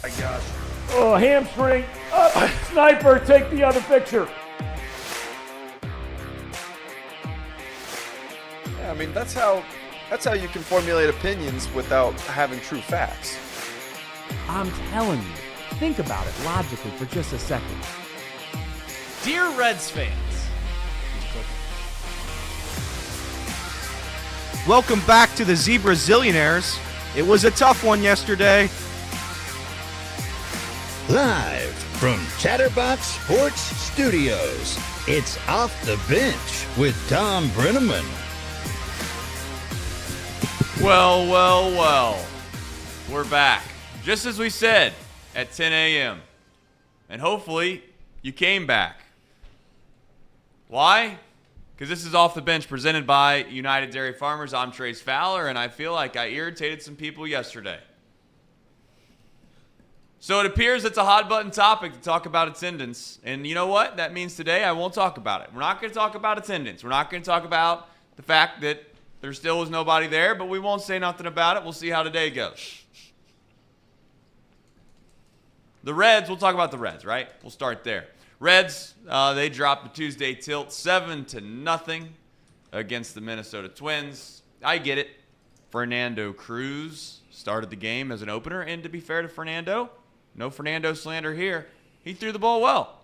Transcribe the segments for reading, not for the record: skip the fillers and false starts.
My gosh. Oh, hamstring. Up. Sniper, take the other picture. Yeah, I mean, that's how you can formulate opinions without having true facts. I'm telling you, think about it logically for just a second. Dear Reds fans, welcome back to the Zebra Zillionaires. It was a tough one yesterday. Live from Chatterbox Sports Studios, it's Off the Bench with Tom Brenneman. Well. We're back. Just as we said at 10 a.m. And hopefully you came back. Why? Because this is Off the Bench presented by United Dairy Farmers. I'm Trace Fowler, and I feel like I irritated some people yesterday. So it appears it's a hot-button topic to talk about attendance. And you know what? That means today I won't talk about it. We're not going to talk about attendance. We're not going to talk about the fact that there still was nobody there, but we won't say nothing about it. We'll see how today goes. The Reds, we'll talk about the Reds, right? We'll start there. Reds, they dropped the Tuesday tilt 7-0 against the Minnesota Twins. I get it. Fernando Cruz started the game as an opener, and to be fair to Fernando, no Fernando slander here. He threw the ball well.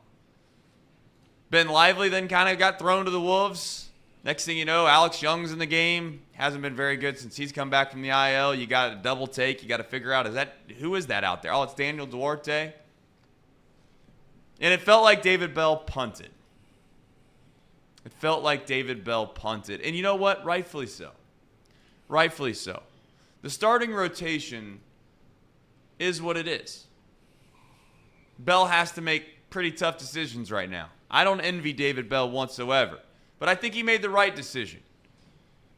Ben Lively then kind of got thrown to the wolves. Next thing you know, Alex Young's in the game. Hasn't been very good since he's come back from the IL. You got a double take. You got to figure out, who is that out there? Oh, it's Daniel Duarte. And it felt like David Bell punted. And you know what? Rightfully so. The starting rotation is what it is. Bell has to make pretty tough decisions right now. I don't envy David Bell whatsoever. But I think he made the right decision.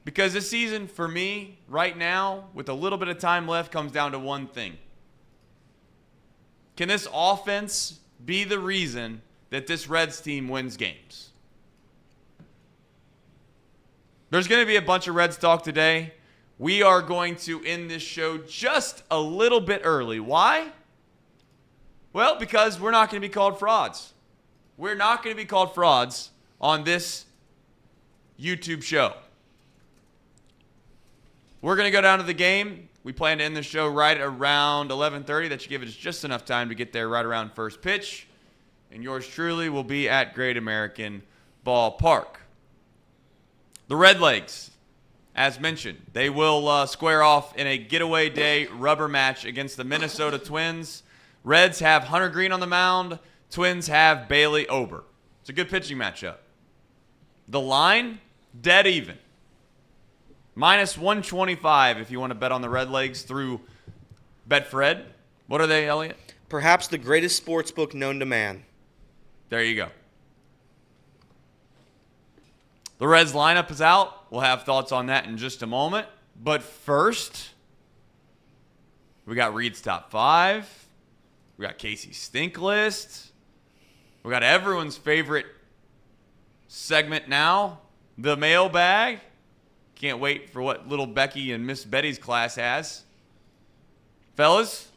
Because this season, for me, right now, with a little bit of time left, comes down to one thing. Can this offense be the reason that this Reds team wins games? There's going to be a bunch of Reds talk today. We are going to end this show just a little bit early. Why? Well, because we're not going to be called frauds. We're not going to be called frauds on this YouTube show. We're going to go down to the game. We plan to end the show right around 11:30. That should give us just enough time to get there right around first pitch. And yours truly will be at Great American Ballpark. The Redlegs, as mentioned, they will square off in a getaway day rubber match against the Minnesota Twins. Reds have Hunter Green on the mound. Twins have Bailey Ober. It's a good pitching matchup. The line, dead even. -125 if you want to bet on the Redlegs through Betfred. What are they, Elliot? Perhaps the greatest sports book known to man. There you go. The Reds lineup is out. We'll have thoughts on that in just a moment. But first, we got Reed's Top 5. We got Casey's Stink List. We got everyone's favorite segment now, the mailbag. Can't wait for what little Becky and Miss Betty's class has. Fellas,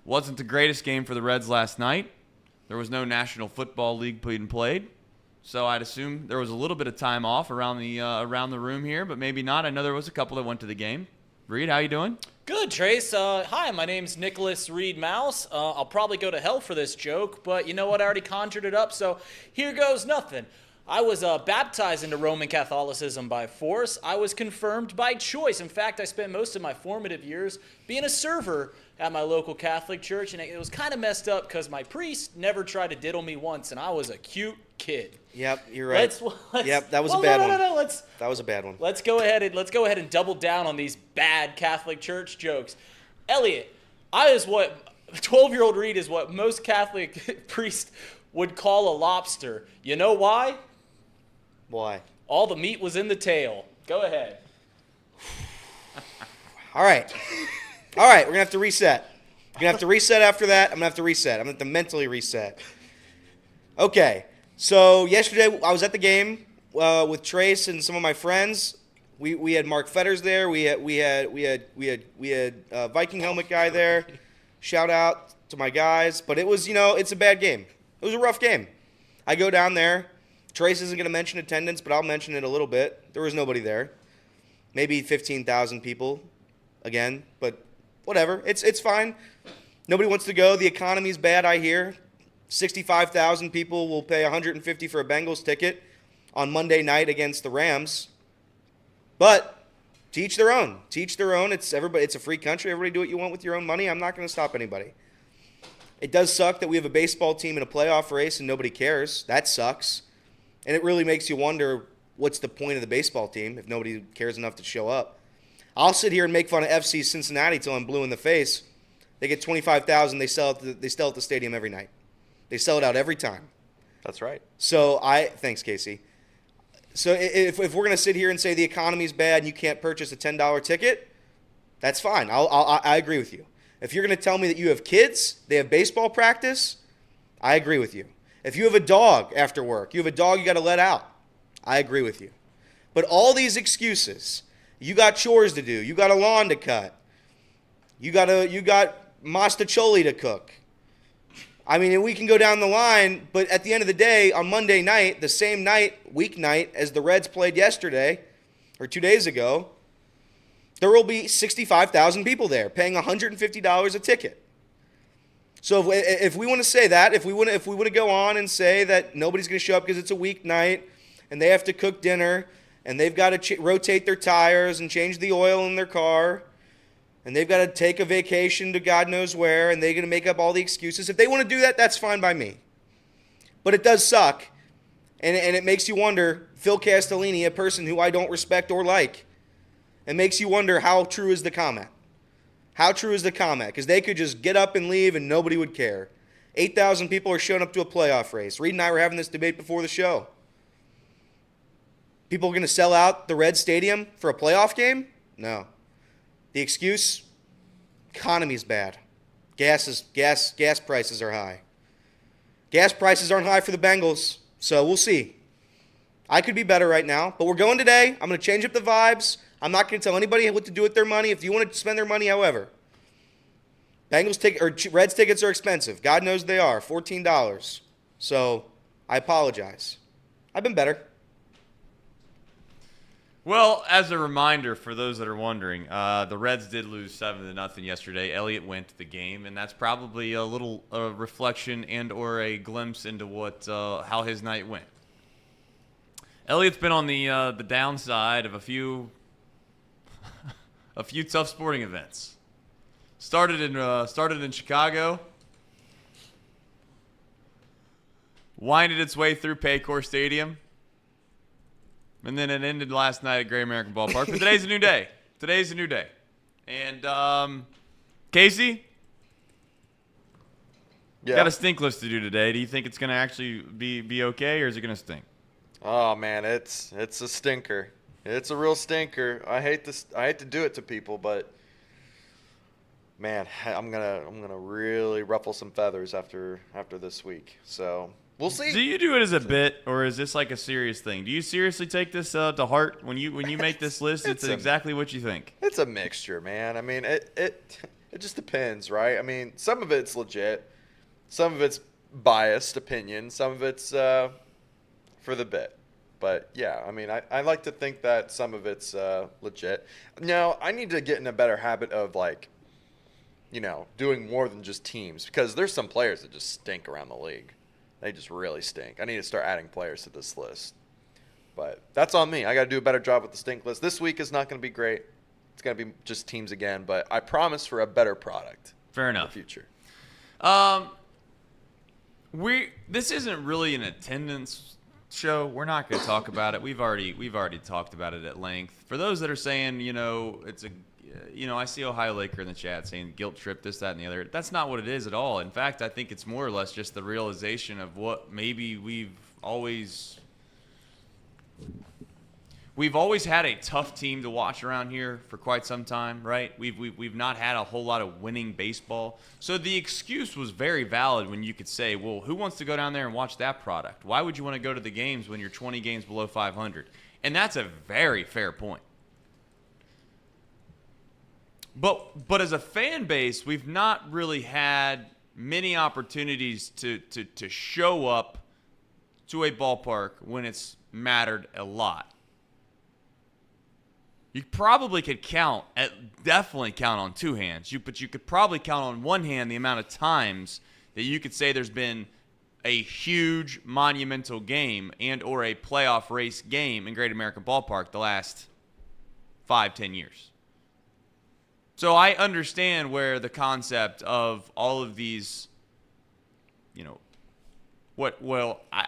wasn't the greatest game for the Reds last night. There was no National Football League being played. So I'd assume there was a little bit of time off around the room here, but maybe not. I know there was a couple that went to the game. Reed, how you doing? Good, Trace. Hi, my name's Nicholas Reed Mouse. I'll probably go to hell for this joke, but you know what? I already conjured it up, so here goes nothing. I was baptized into Roman Catholicism by force. I was confirmed by choice. In fact, I spent most of my formative years being a server at my local Catholic church, and it was kind of messed up because my priest never tried to diddle me once, and I was a cute kid. Yep, you're right. Yep, that was a bad one. That was a bad one. Let's go ahead and double down on these bad Catholic church jokes. Elliot, I is what 12-year-old Reed is what most Catholic priests would call a lobster. You know why? Why? All the meat was in the tail. Go ahead. All right, we're going to have to reset. We're going to have to reset after that. I'm going to have to reset. I'm going to have to mentally reset. Okay, so yesterday I was at the game with Trace and some of my friends. We had Mark Fetters there. We had Viking helmet guy there. Shout out to my guys. But it was, it's a bad game. It was a rough game. I go down there. Trace isn't going to mention attendance, but I'll mention it a little bit. There was nobody there. Maybe 15,000 people again, but whatever. It's fine. Nobody wants to go. The economy's bad, I hear. 65,000 people will pay $150 for a Bengals ticket on Monday night against the Rams. But to each their own. To each their own. It's a free country. Everybody do what you want with your own money. I'm not going to stop anybody. It does suck that we have a baseball team in a playoff race and nobody cares. That sucks. And it really makes you wonder what's the point of the baseball team if nobody cares enough to show up. I'll sit here and make fun of FC Cincinnati till I'm blue in the face. They get 25,000. They sell at the stadium every night. They sell it out every time. That's right. So thanks, Casey. So if we're going to sit here and say the economy's bad and you can't purchase a $10 ticket, that's fine. I agree with you. If you're going to tell me that you have kids, they have baseball practice, I agree with you. If you have a dog after work, you have a dog you got to let out, I agree with you. But all these excuses, you got chores to do, you got a lawn to cut, you got mastacholi to cook. I mean, we can go down the line, but at the end of the day, on Monday night, the same night, weeknight, as the Reds played yesterday, or 2 days ago, there will be 65,000 people there paying $150 a ticket. So if we want to say that, if we want to go on and say that nobody's going to show up because it's a weeknight and they have to cook dinner and they've got to rotate their tires and change the oil in their car and they've got to take a vacation to God knows where and they're going to make up all the excuses. If they want to do that, that's fine by me. But it does suck. And it makes you wonder, Phil Castellini, a person who I don't respect or like, it makes you wonder how true is the comment. How true is the comment? Because they could just get up and leave and nobody would care. 8,000 people are showing up to a playoff race. Reed and I were having this debate before the show. People are going to sell out the Reds Stadium for a playoff game? No. The excuse? Economy's bad. Gas prices are high. Gas prices aren't high for the Bengals, so we'll see. I could be better right now, but we're going today. I'm going to change up the vibes. I'm not going to tell anybody what to do with their money. If you want to spend their money, however. Reds tickets are expensive. God knows they are. $14. So I apologize. I've been better. Well, as a reminder for those that are wondering, the Reds did lose 7-0 yesterday. Elliott went to the game, and that's probably a little reflection and or a glimpse into how his night went. Elliott's been on the downside of a few tough sporting events. Started in Chicago, winded its way through Paycor Stadium, and then it ended last night at Great American Ballpark. But today's a new day. Today's a new day. And Casey, got a stink list to do today. Do you think it's going to actually be okay, or is it going to stink? Oh man, it's a stinker. It's a real stinker. I hate to do it to people, but man, I'm gonna really ruffle some feathers after this week. So we'll see. Do you do it as a bit, or is this like a serious thing? Do you seriously take this to heart when you make this list? It's exactly what you think. It's a mixture, man. I mean, it just depends, right? I mean, some of it's legit, some of it's biased opinion, some of it's for the bit. But, yeah, I mean, I like to think that some of it's legit. Now, I need to get in a better habit of, like, doing more than just teams. Because there's some players that just stink around the league. They just really stink. I need to start adding players to this list. But that's on me. I got to do a better job with the stink list. This week is not going to be great. It's going to be just teams again. But I promise for a better product. Fair enough. In the future. This isn't really an attendance show. We're not going to talk about it. We've already talked about it at length. For those that are saying, it's I see Ohio Laker in the chat saying guilt trip, this, that, and the other. That's not what it is at all. In fact, I think it's more or less just the realization of what maybe we've always had a tough team to watch around here for quite some time, right? We've not had a whole lot of winning baseball. So the excuse was very valid when you could say, well, who wants to go down there and watch that product? Why would you want to go to the games when you're 20 games below 500? And that's a very fair point. But as a fan base, we've not really had many opportunities to show up to a ballpark when it's mattered a lot. You probably could definitely count on two hands. But you could probably count on one hand the amount of times that you could say there's been a huge monumental game and or a playoff race game in Great American Ballpark the last 5-10 years. So I understand where the concept of all of these, I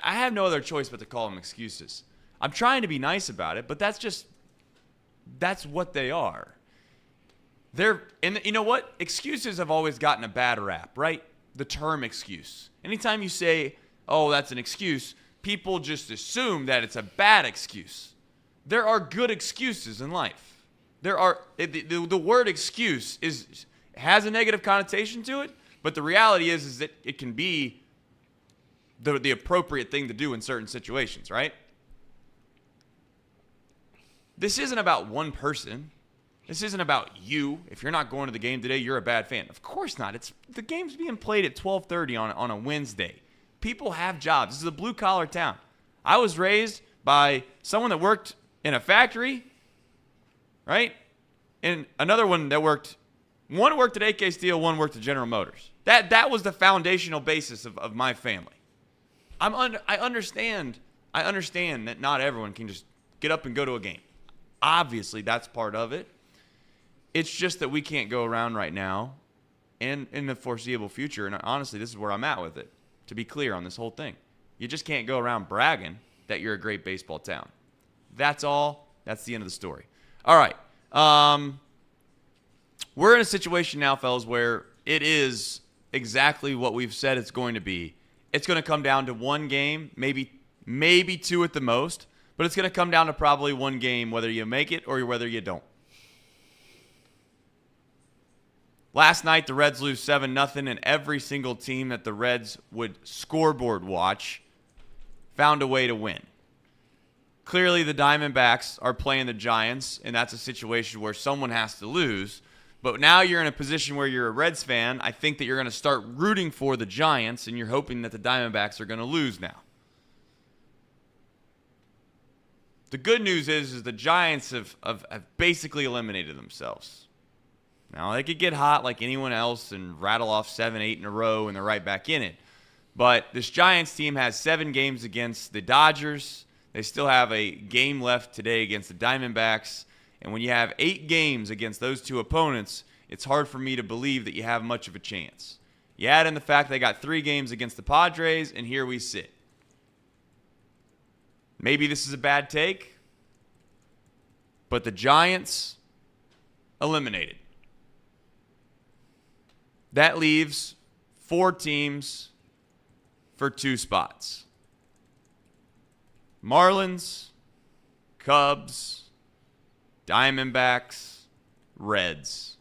have no other choice but to call them excuses. I'm trying to be nice about it, but that's what they are. And you know what? Excuses have always gotten a bad rap, right? The term excuse. Anytime you say, oh, that's an excuse, people just assume that it's a bad excuse. There are good excuses in life. The word excuse has a negative connotation to it, but the reality is that it can be the appropriate thing to do in certain situations, right? This isn't about one person. This isn't about you. If you're not going to the game today, you're a bad fan. Of course not. The game's being played at 12:30 on a Wednesday. People have jobs. This is a blue-collar town. I was raised by someone that worked in a factory, right? And another one worked at AK Steel, one worked at General Motors. That was the foundational basis of my family. I understand that not everyone can just get up and go to a game. Obviously, that's part of it. It's just that we can't go around right now and in the foreseeable future, and honestly, this is where I'm at with it, to be clear on this whole thing. You just can't go around bragging that you're a great baseball town. That's all. That's the end of the story. All right. We're in a situation now, fellas, where it is exactly what we've said it's going to be. It's going to come down to one game, maybe two at the most, but it's going to come down to probably one game, whether you make it or whether you don't. Last night, the Reds lose 7-0, and every single team that the Reds would scoreboard watch found a way to win. Clearly, the Diamondbacks are playing the Giants, and that's a situation where someone has to lose. But now you're in a position where you're a Reds fan. I think that you're going to start rooting for the Giants, and you're hoping that the Diamondbacks are going to lose now. The good news is the Giants have basically eliminated themselves. Now, they could get hot like anyone else and rattle off 7-8 in a row, and they're right back in it. But this Giants team has 7 games against the Dodgers. They still have a game left today against the Diamondbacks. And when you have 8 games against those two opponents, it's hard for me to believe that you have much of a chance. You add in the fact they got 3 games against the Padres, and here we sit. Maybe this is a bad take, but the Giants eliminated. That leaves 4 teams for 2 spots. Marlins, Cubs, Diamondbacks, Reds.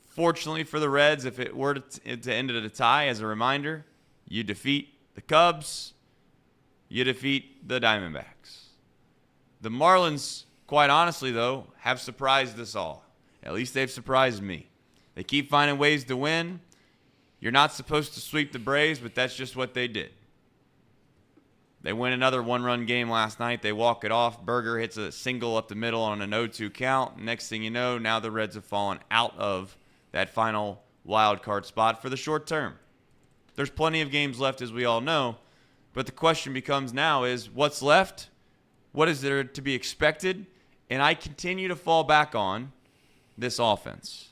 Fortunately for the Reds, if it were to end at a tie, as a reminder, you defeat the Cubs, you defeat the Diamondbacks. The Marlins, quite honestly, though, have surprised us all. At least they've surprised me. They keep finding ways to win. You're not supposed to sweep the Braves, but that's just what they did. They win another 1-run game last night. They walk it off. Berger hits a single up the middle on an 0-2 count. Next thing you know, now the Reds have fallen out of that final wild card spot for the short term. There's plenty of games left, as we all know. But the question becomes now is, what's left? What is there to be expected? And I continue to fall back on this offense.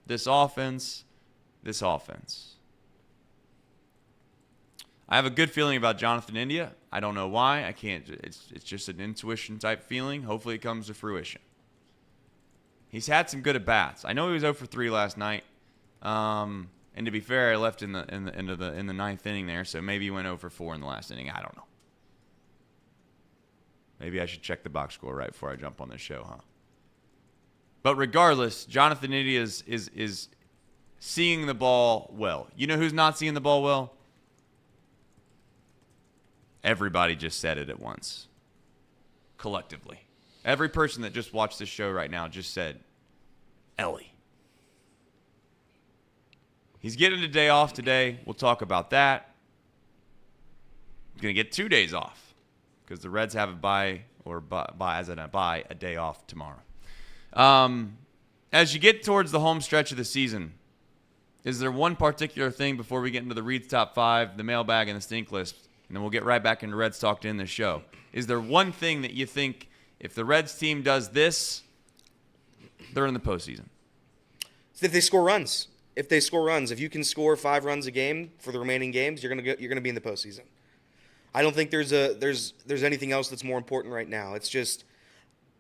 This offense. I have a good feeling about Jonathan India. I don't know why. I can't. It's just an intuition type feeling. Hopefully it comes to fruition. He's had some good at-bats. I know he was 0 for 3 last night. And to be fair, I left in the 9th inning there, so maybe he went 0 for 4 in the last inning. I don't know. Maybe I should check the box score right before I jump on this show, huh? But regardless, Jonathan India is seeing the ball well. You know who's not seeing the ball well? Everybody just said it at once. Collectively. Every person that just watched this show right now just said, Ellie. He's getting a day off today. We'll talk about that. He's going to get 2 days off because the Reds have a bye a day off tomorrow. As you get towards the home stretch of the season, is there one particular thing before we get into the Reed's Top 5, the mailbag, and the stink list, and then we'll get right back into Reds Talk to end the show? Is there one thing that you think if the Reds team does this, they're in the postseason? If they score runs. If you can score 5 runs a game for the remaining games, you're gonna be in the postseason. I don't think there's anything else that's more important right now. It's just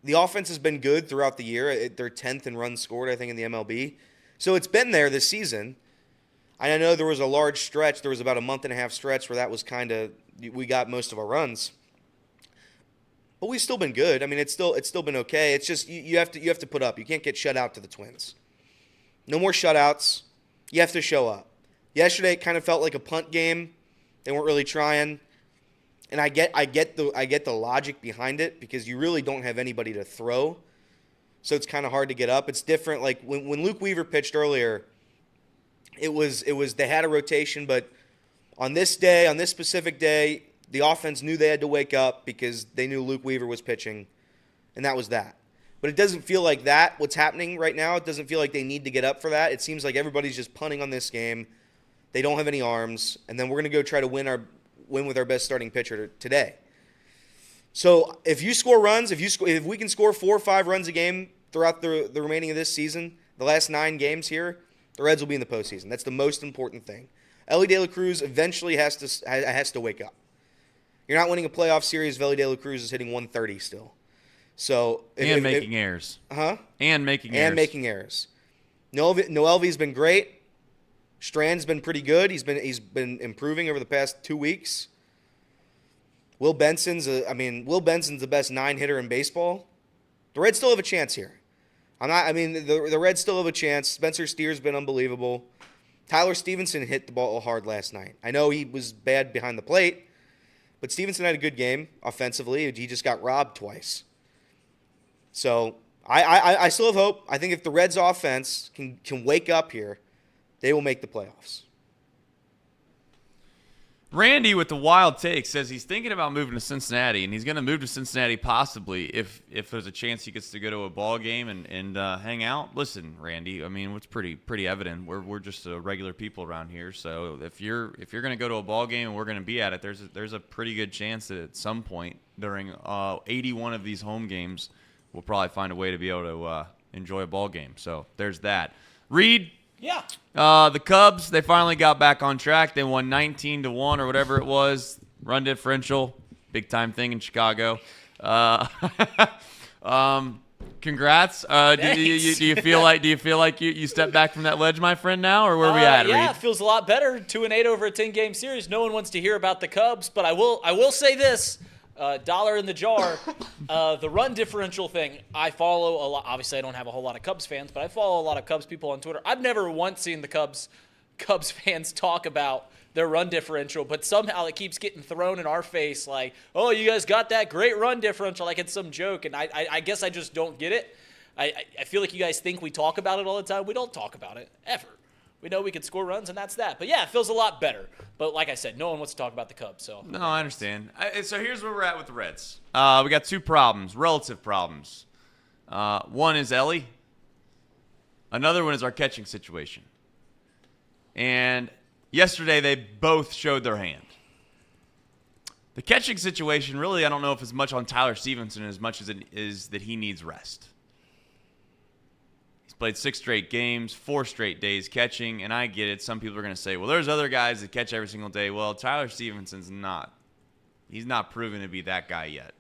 the offense has been good throughout the year. They're 10th in runs scored, I think, in the MLB. So it's been there this season. I know there was a large stretch. There was about a month and a half stretch where that was kind of we got most of our runs. But we've still been good. I mean, it's still been okay. It's just you have to put up. You can't get shut out to the Twins. No more shutouts. You have to show up. Yesterday it kind of felt like a punt game. They weren't really trying. And I get the logic behind it because you really don't have anybody to throw. So it's kind of hard to get up. It's different. Like when Luke Weaver pitched earlier, it was they had a rotation, but on this specific day, the offense knew they had to wake up because they knew Luke Weaver was pitching, and that was that. But it doesn't feel like that, what's happening right now. It doesn't feel like they need to get up for that. It seems like everybody's just punting on this game. They don't have any arms, and then we're going to go try to win with our best starting pitcher today. So if you score runs, if we can score 4 or 5 runs a game throughout the remaining of this season, the last 9 games here, the Reds will be in the postseason. That's the most important thing. Ellie De La Cruz eventually has to wake up. You're not winning a playoff series if Ellie De La Cruz is hitting 130 still. So making errors. And making errors. Noelvi's been great. Strand's been pretty good. He's been improving over the past 2 weeks. Will Benson's the best 9 hitter in baseball. The Reds still have a chance here. The Reds still have a chance. Spencer Steer's been unbelievable. Tyler Stevenson hit the ball hard last night. I know he was bad behind the plate, but Stevenson had a good game offensively. He just got robbed twice. So I still have hope. I think if the Reds offense can wake up here, they will make the playoffs. Randy with the wild take says he's thinking about moving to Cincinnati, and he's going to move to Cincinnati possibly if there's a chance he gets to go to a ball game and hang out. Listen, Randy, I mean, it's pretty evident. We're just regular people around here, so if you're going to go to a ball game and we're going to be at it, there's a pretty good chance that at some point during 81 of these home games, we'll probably find a way to be able to enjoy a ball game. So there's that. Reed. Yeah. The Cubs, they finally got back on track. They won 19-1 or whatever it was. Run differential, big time thing in Chicago. Congrats. Do you feel like you stepped back from that ledge, my friend, now, or where are we at? Yeah, Reed? it feels a lot better. 2-8 over a 10-game series. No one wants to hear about the Cubs, but I will say this. Dollar in the jar, the run differential thing, I follow a lot. Obviously, I don't have a whole lot of Cubs fans, but I follow a lot of Cubs people on Twitter. I've never once seen the Cubs fans talk about their run differential, but somehow it keeps getting thrown in our face like, oh, you guys got that great run differential, like it's some joke, and I guess I just don't get it. I feel like you guys think we talk about it all the time. We don't talk about it, ever. We know we could score runs, and that's that. But, yeah, it feels a lot better. But, like I said, no one wants to talk about the Cubs. So no, I understand. So here's where we're at with the Reds. We got 2 problems, relative problems. One is Ellie. Another one is our catching situation. And yesterday they both showed their hand. The catching situation, really, I don't know if it's much on Tyler Stevenson as much as it is that he needs rest. Played 6 straight games, 4 straight days catching, and I get it. Some people are going to say, well, there's other guys that catch every single day. Well, Tyler Stevenson's not. He's not proven to be that guy yet.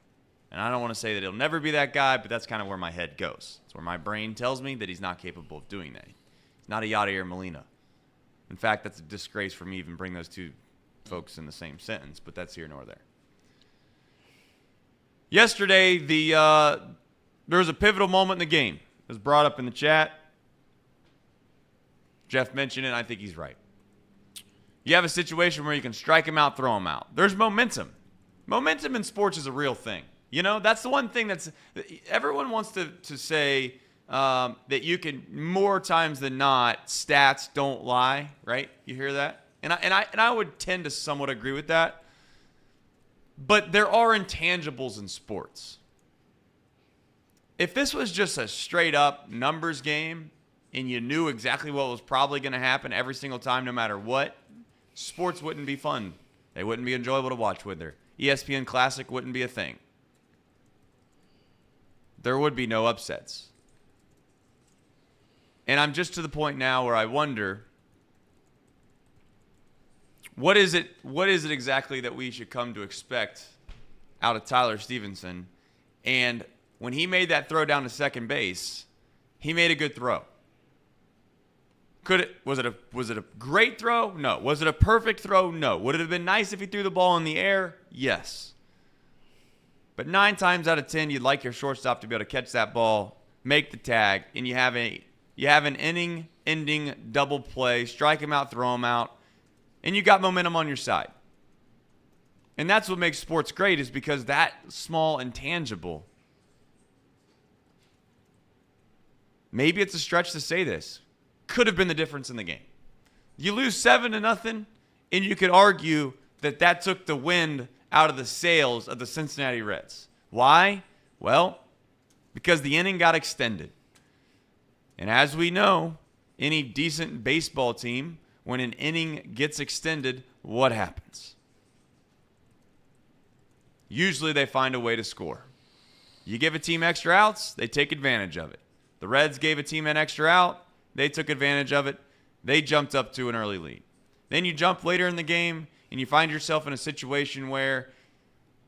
And I don't want to say that he'll never be that guy, but that's kind of where my head goes. It's where my brain tells me that he's not capable of doing that. He's not a Yadier Molina. In fact, that's a disgrace for me even bring those 2 folks in the same sentence, but that's here nor there. Yesterday, there was a pivotal moment in the game. It was brought up in the chat. Jeff mentioned it. I think he's right. You have a situation where you can strike him out, throw him out. There's momentum. Momentum in sports is a real thing. You know, that's the one thing everyone wants to say that you can, more times than not, stats don't lie, right? You hear that? And I would tend to somewhat agree with that. But there are intangibles in sports. If this was just a straight up numbers game and you knew exactly what was probably going to happen every single time no matter what, sports wouldn't be fun. They wouldn't be enjoyable to watch, would there? ESPN Classic wouldn't be a thing. There would be no upsets. And I'm just to the point now where I wonder, what is it exactly that we should come to expect out of Tyler Stevenson? And when he made that throw down to second base, he made a good throw. Was it a great throw? No. Was it a perfect throw? No. Would it have been nice if he threw the ball in the air? Yes. But 9 times out of 10, you'd like your shortstop to be able to catch that ball, make the tag, and you have an inning-ending double play, strike him out, throw him out, and you got momentum on your side. And that's what makes sports great, is because that small intangible, maybe it's a stretch to say this, could have been the difference in the game. You lose 7-0, and you could argue that took the wind out of the sails of the Cincinnati Reds. Why? Well, because the inning got extended. And as we know, any decent baseball team, when an inning gets extended, what happens? Usually they find a way to score. You give a team extra outs, they take advantage of it. The Reds gave a team an extra out, they took advantage of it. They jumped up to an early lead. Then you jump later in the game, and you find yourself in a situation where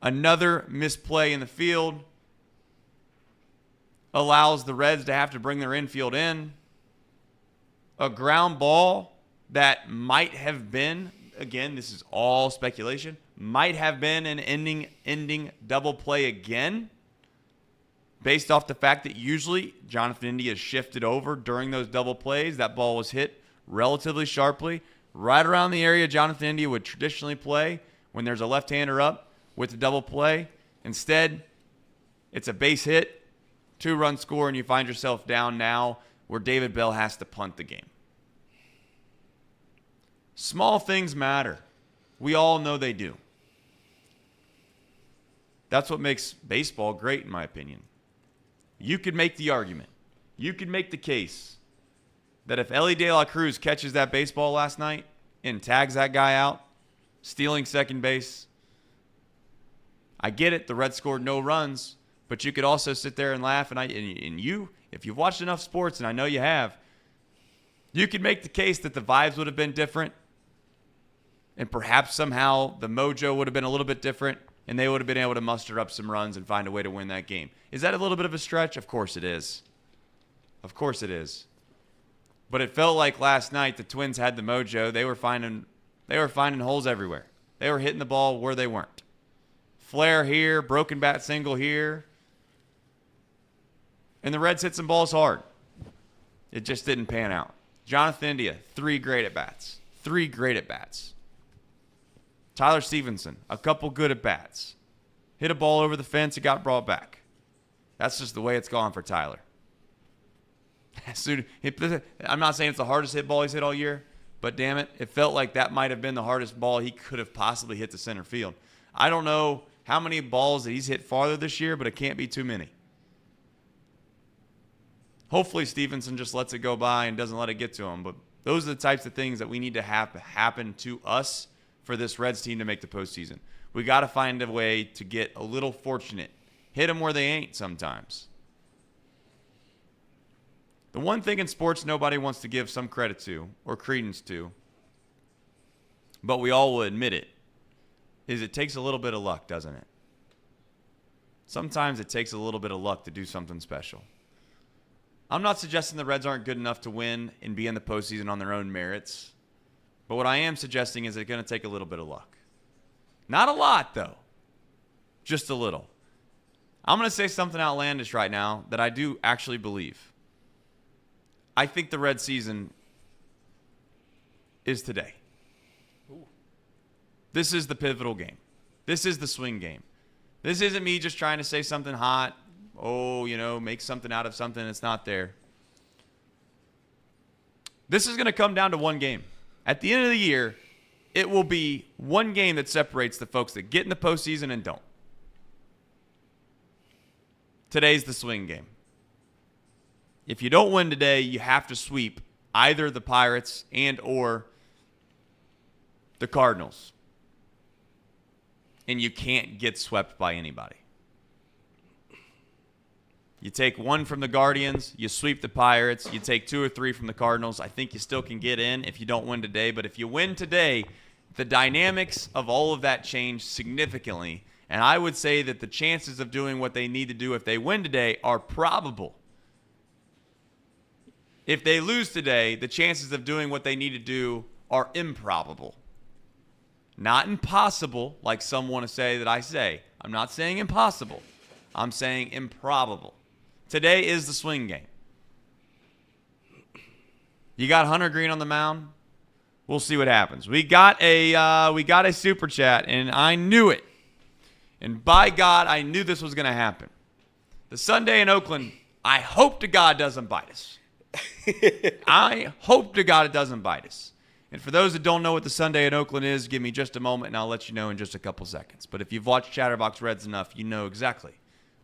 another misplay in the field allows the Reds to have to bring their infield in. A ground ball that might have been, again, this is all speculation, might have been an ending double play again, based off the fact that usually Jonathan India is shifted over during those double plays. That ball was hit relatively sharply, right around the area Jonathan India would traditionally play when there's a left-hander up with the double play. Instead, it's a base hit, 2-run score, and you find yourself down now where David Bell has to punt the game. Small things matter. We all know they do. That's what makes baseball great, in my opinion. You could make the argument. You could make the case that if Ellie De La Cruz catches that baseball last night and tags that guy out, stealing second base, I get it, the Reds scored no runs, but you could also sit there and laugh, and you, if you've watched enough sports, and I know you have, you could make the case that the vibes would have been different, and perhaps somehow the mojo would have been a little bit different, and they would have been able to muster up some runs and find a way to win that game. Is that a little bit of a stretch? Of course it is. Of course it is. But it felt like last night the Twins had the mojo. They were finding holes everywhere. They were hitting the ball where they weren't. Flare here, broken bat single here. And the Reds hit some balls hard. It just didn't pan out. Jonathan India, 3 great at-bats. 3 great at-bats. Tyler Stevenson, a couple good at-bats. Hit a ball over the fence, it got brought back. That's just the way it's gone for Tyler. I'm not saying it's the hardest hit ball he's hit all year, but damn it, it felt like that might have been the hardest ball he could have possibly hit to center field. I don't know how many balls that he's hit farther this year, but it can't be too many. Hopefully Stevenson just lets it go by and doesn't let it get to him, but those are the types of things that we need to have happen to us for this Reds team to make the postseason. We got to find a way to get a little fortunate. Hit them where they ain't sometimes. The one thing in sports nobody wants to give some credit to or credence to, but we all will admit it, is it takes a little bit of luck, doesn't it? Sometimes it takes a little bit of luck to do something special. I'm not suggesting the Reds aren't good enough to win and be in the postseason on their own merits. But what I am suggesting is it's going to take a little bit of luck. Not a lot, though. Just a little. I'm going to say something outlandish right now that I do actually believe. I think the Red season is today. Ooh. This is the pivotal game. This is the swing game. This isn't me just trying to say something hot make something out of something that's not there. This is going to come down to one game. At the end of the year, it will be one game that separates the folks that get in the postseason and don't. Today's the swing game. If you don't win today, you have to sweep either the Pirates and or the Cardinals. And you can't get swept by anybody. You take one from the Guardians, you sweep the Pirates, you take 2 or 3 from the Cardinals. I think you still can get in if you don't win today. But if you win today, the dynamics of all of that change significantly. And I would say that the chances of doing what they need to do if they win today are probable. If they lose today, the chances of doing what they need to do are improbable. Not impossible, like some want to say that I say. I'm not saying impossible. I'm saying improbable. Today is the swing game. You got Hunter Green on the mound. We'll see what happens. We got a super chat, and I knew it. And by God, I knew this was going to happen. The Sunday in Oakland, I hope to God doesn't bite us. I hope to God it doesn't bite us. And for those that don't know what the Sunday in Oakland is, give me just a moment, and I'll let you know in just a couple seconds. But if you've watched Chatterbox Reds enough, you know exactly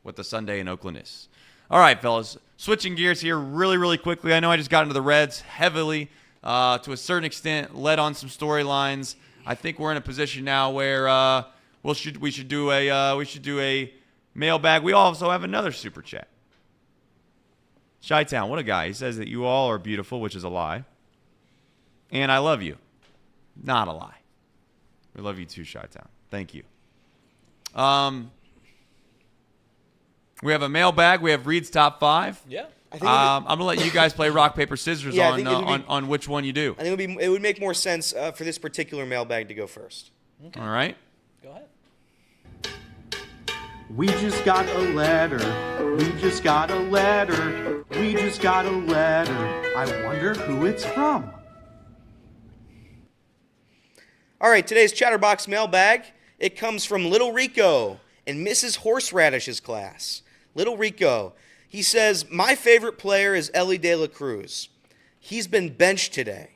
what the Sunday in Oakland is. All right, fellas, switching gears here really, really quickly. I know I just got into the Reds heavily, to a certain extent, led on some storylines. I think we're in a position now where we should do a mailbag. We also have another super chat. Chi-Town, what a guy. He says that you all are beautiful, which is a lie. And I love you. Not a lie. We love you too, Chi-Town. Thank you. We have a mailbag. We have Reed's top 5. Yeah. I'm going to let you guys play rock, paper, scissors on which one you do. I think it would make more sense for this particular mailbag to go first. Okay. All right. Go ahead. We just got a letter. We just got a letter. We just got a letter. I wonder who it's from. All right, today's Chatterbox mailbag. It comes from Little Rico in Mrs. Horseradish's class. Little Rico. He says, my favorite player is Ellie De La Cruz. He's been benched today.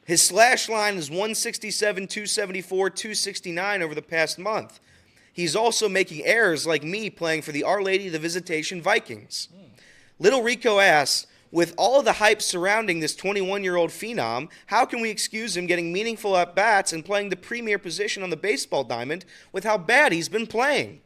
His slash line is 167, 274, 269 over the past month. He's also making errors like me playing for the Our Lady of the Visitation Vikings. Little Rico asks, with all of the hype surrounding this 21-year-old phenom, how can we excuse him getting meaningful at-bats and playing the premier position on the baseball diamond with how bad he's been playing?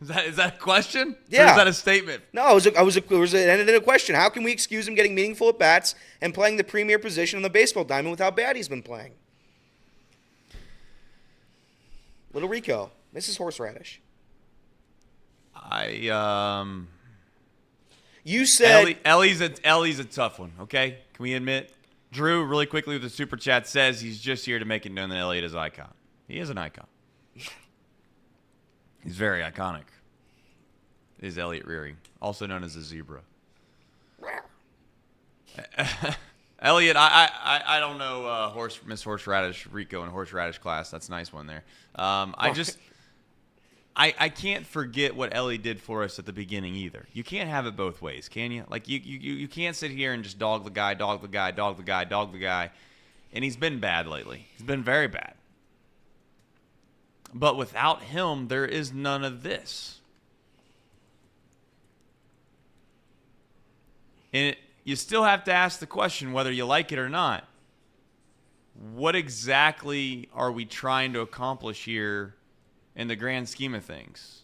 Is that a question? Yeah. Or is that a statement? No, it ended in a question. How can we excuse him getting meaningful at-bats and playing the premier position on the baseball diamond with how bad he's been playing? Little Rico, Mrs. Horseradish. You said Ellie's a tough one. Okay, can we admit? Drew, really quickly with the super chat, says he's just here to make it known that Elliot is an icon. He is an icon. He's very iconic. Is Elliot Rearing, also known as a zebra. Elliot, I don't know Miss Horseradish, Rico, and Horseradish class. That's a nice one there. I can't forget what Ellie did for us at the beginning either. You can't have it both ways, can you? Like you can't sit here and just dog the guy, and he's been bad lately. He's been very bad. But without him, there is none of this. And you still have to ask the question, whether you like it or not, what exactly are we trying to accomplish here in the grand scheme of things?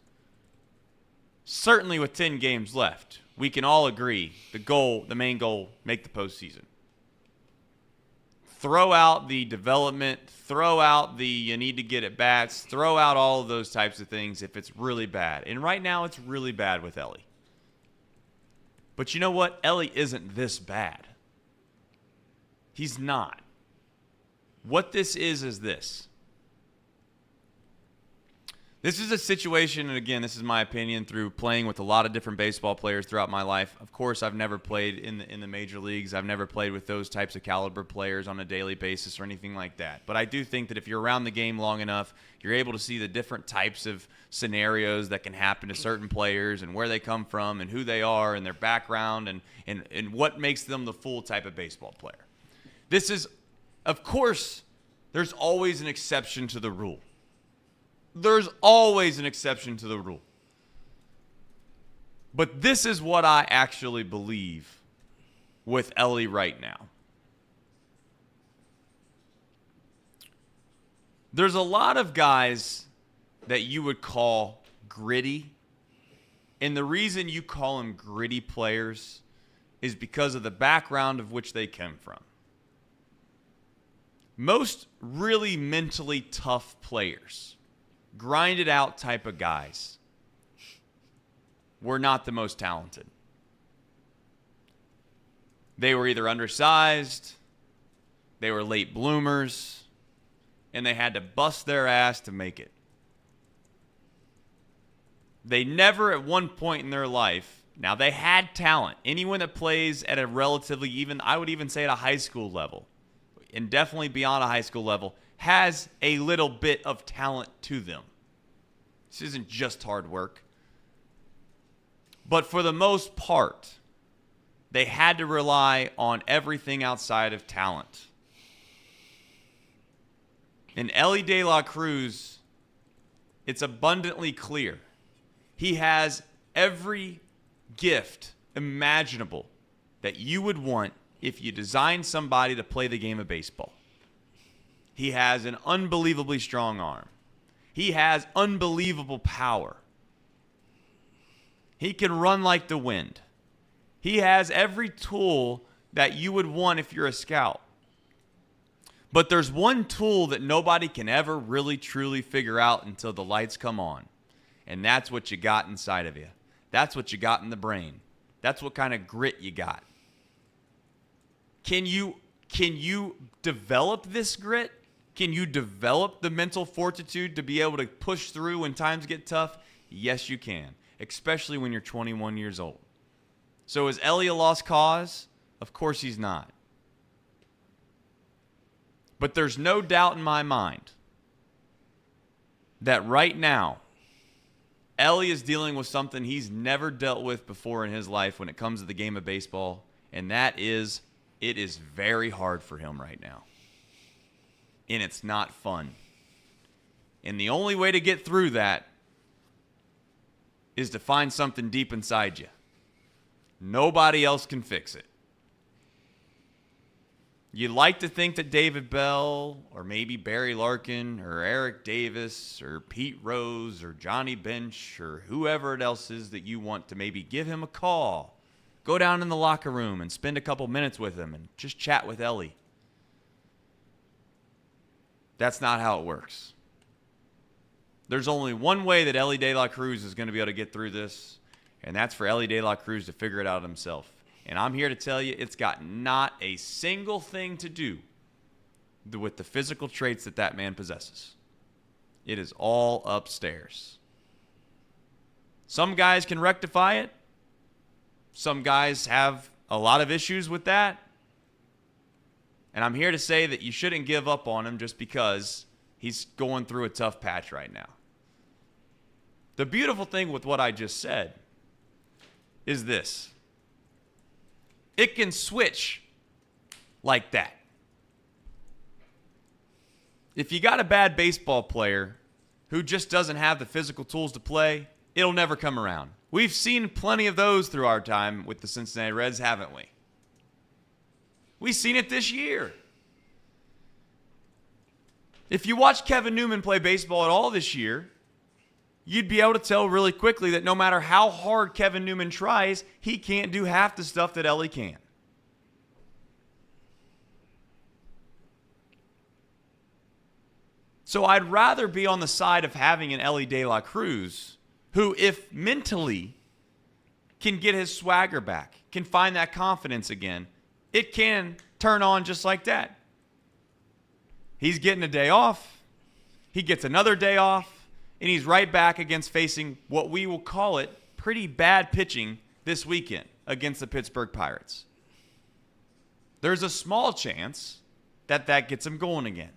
Certainly with 10 games left, we can all agree the main goal, make the postseason. Throw out the development, throw out the you need to get at bats, throw out all of those types of things if it's really bad. And right now it's really bad with Ellie. But you know what? Ellie isn't this bad. He's not. What this is this. This is a situation, and again, this is my opinion through playing with a lot of different baseball players throughout my life. Of course, I've never played in the major leagues. I've never played with those types of caliber players on a daily basis or anything like that. But I do think that if you're around the game long enough, you're able to see the different types of scenarios that can happen to certain players and where they come from and who they are and their background and what makes them the full type of baseball player. This is, of course, there's always an exception to the rule. There's always an exception to the rule. But this is what I actually believe with Ellie right now. There's a lot of guys that you would call gritty. And the reason you call them gritty players is because of the background of which they come from. Most really mentally tough players, grinded out type of guys, were not the most talented. They were either undersized, they were late bloomers, and they had to bust their ass to make it. They never at one point in their life, now they had talent. Anyone that plays at a relatively even, I would even say at a high school level, and definitely beyond a high school level, has a little bit of talent to them. This isn't just hard work. But for the most part, they had to rely on everything outside of talent. And Ellie De La Cruz, it's abundantly clear. He has every gift imaginable that you would want if you designed somebody to play the game of baseball. He has an unbelievably strong arm. He has unbelievable power. He can run like the wind. He has every tool that you would want if you're a scout. But there's one tool that nobody can ever really truly figure out until the lights come on. And that's what you got inside of you. That's what you got in the brain. That's what kind of grit you got. Can you develop this grit? Can you develop the mental fortitude to be able to push through when times get tough? Yes, you can, especially when you're 21 years old. So is Ellie a lost cause? Of course he's not. But there's no doubt in my mind that right now, Ellie is dealing with something he's never dealt with before in his life when it comes to the game of baseball, and that is, it is very hard for him right now. And it's not fun. And the only way to get through that is to find something deep inside you. Nobody else can fix it. You'd like to think that David Bell or maybe Barry Larkin or Eric Davis or Pete Rose or Johnny Bench or whoever it else is that you want to maybe give him a call. Go down in the locker room and spend a couple minutes with him and just chat with Ellie. That's not how it works. There's only one way that Ellie De La Cruz is going to be able to get through this, and that's for Ellie De La Cruz to figure it out himself. And I'm here to tell you, it's got not a single thing to do with the physical traits that man possesses. It is all upstairs. Some guys can rectify it. Some guys have a lot of issues with that. And I'm here to say that you shouldn't give up on him just because he's going through a tough patch right now. The beautiful thing with what I just said is this. It can switch like that. If you got a bad baseball player who just doesn't have the physical tools to play, it'll never come around. We've seen plenty of those through our time with the Cincinnati Reds, haven't we? We've seen it this year. If you watch Kevin Newman play baseball at all this year, you'd be able to tell really quickly that no matter how hard Kevin Newman tries, he can't do half the stuff that Ellie can. So I'd rather be on the side of having an Ellie De La Cruz who, if mentally can get his swagger back, can find that confidence again, it can turn on just like that. He's getting a day off. He gets another day off. and he's right back against facing what we will call it pretty bad pitching this weekend against the Pittsburgh Pirates. There's a small chance that gets him going again.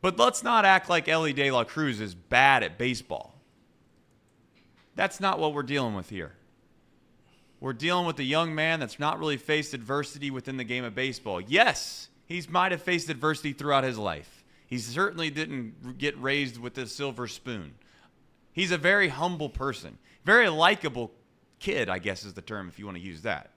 But let's not act like Ellie De La Cruz is bad at baseball. That's not what we're dealing with here. We're dealing with a young man that's not really faced adversity within the game of baseball. Yes, he might have faced adversity throughout his life. He certainly didn't get raised with a silver spoon. He's a very humble person. Very likable kid, I guess is the term if you want to use that.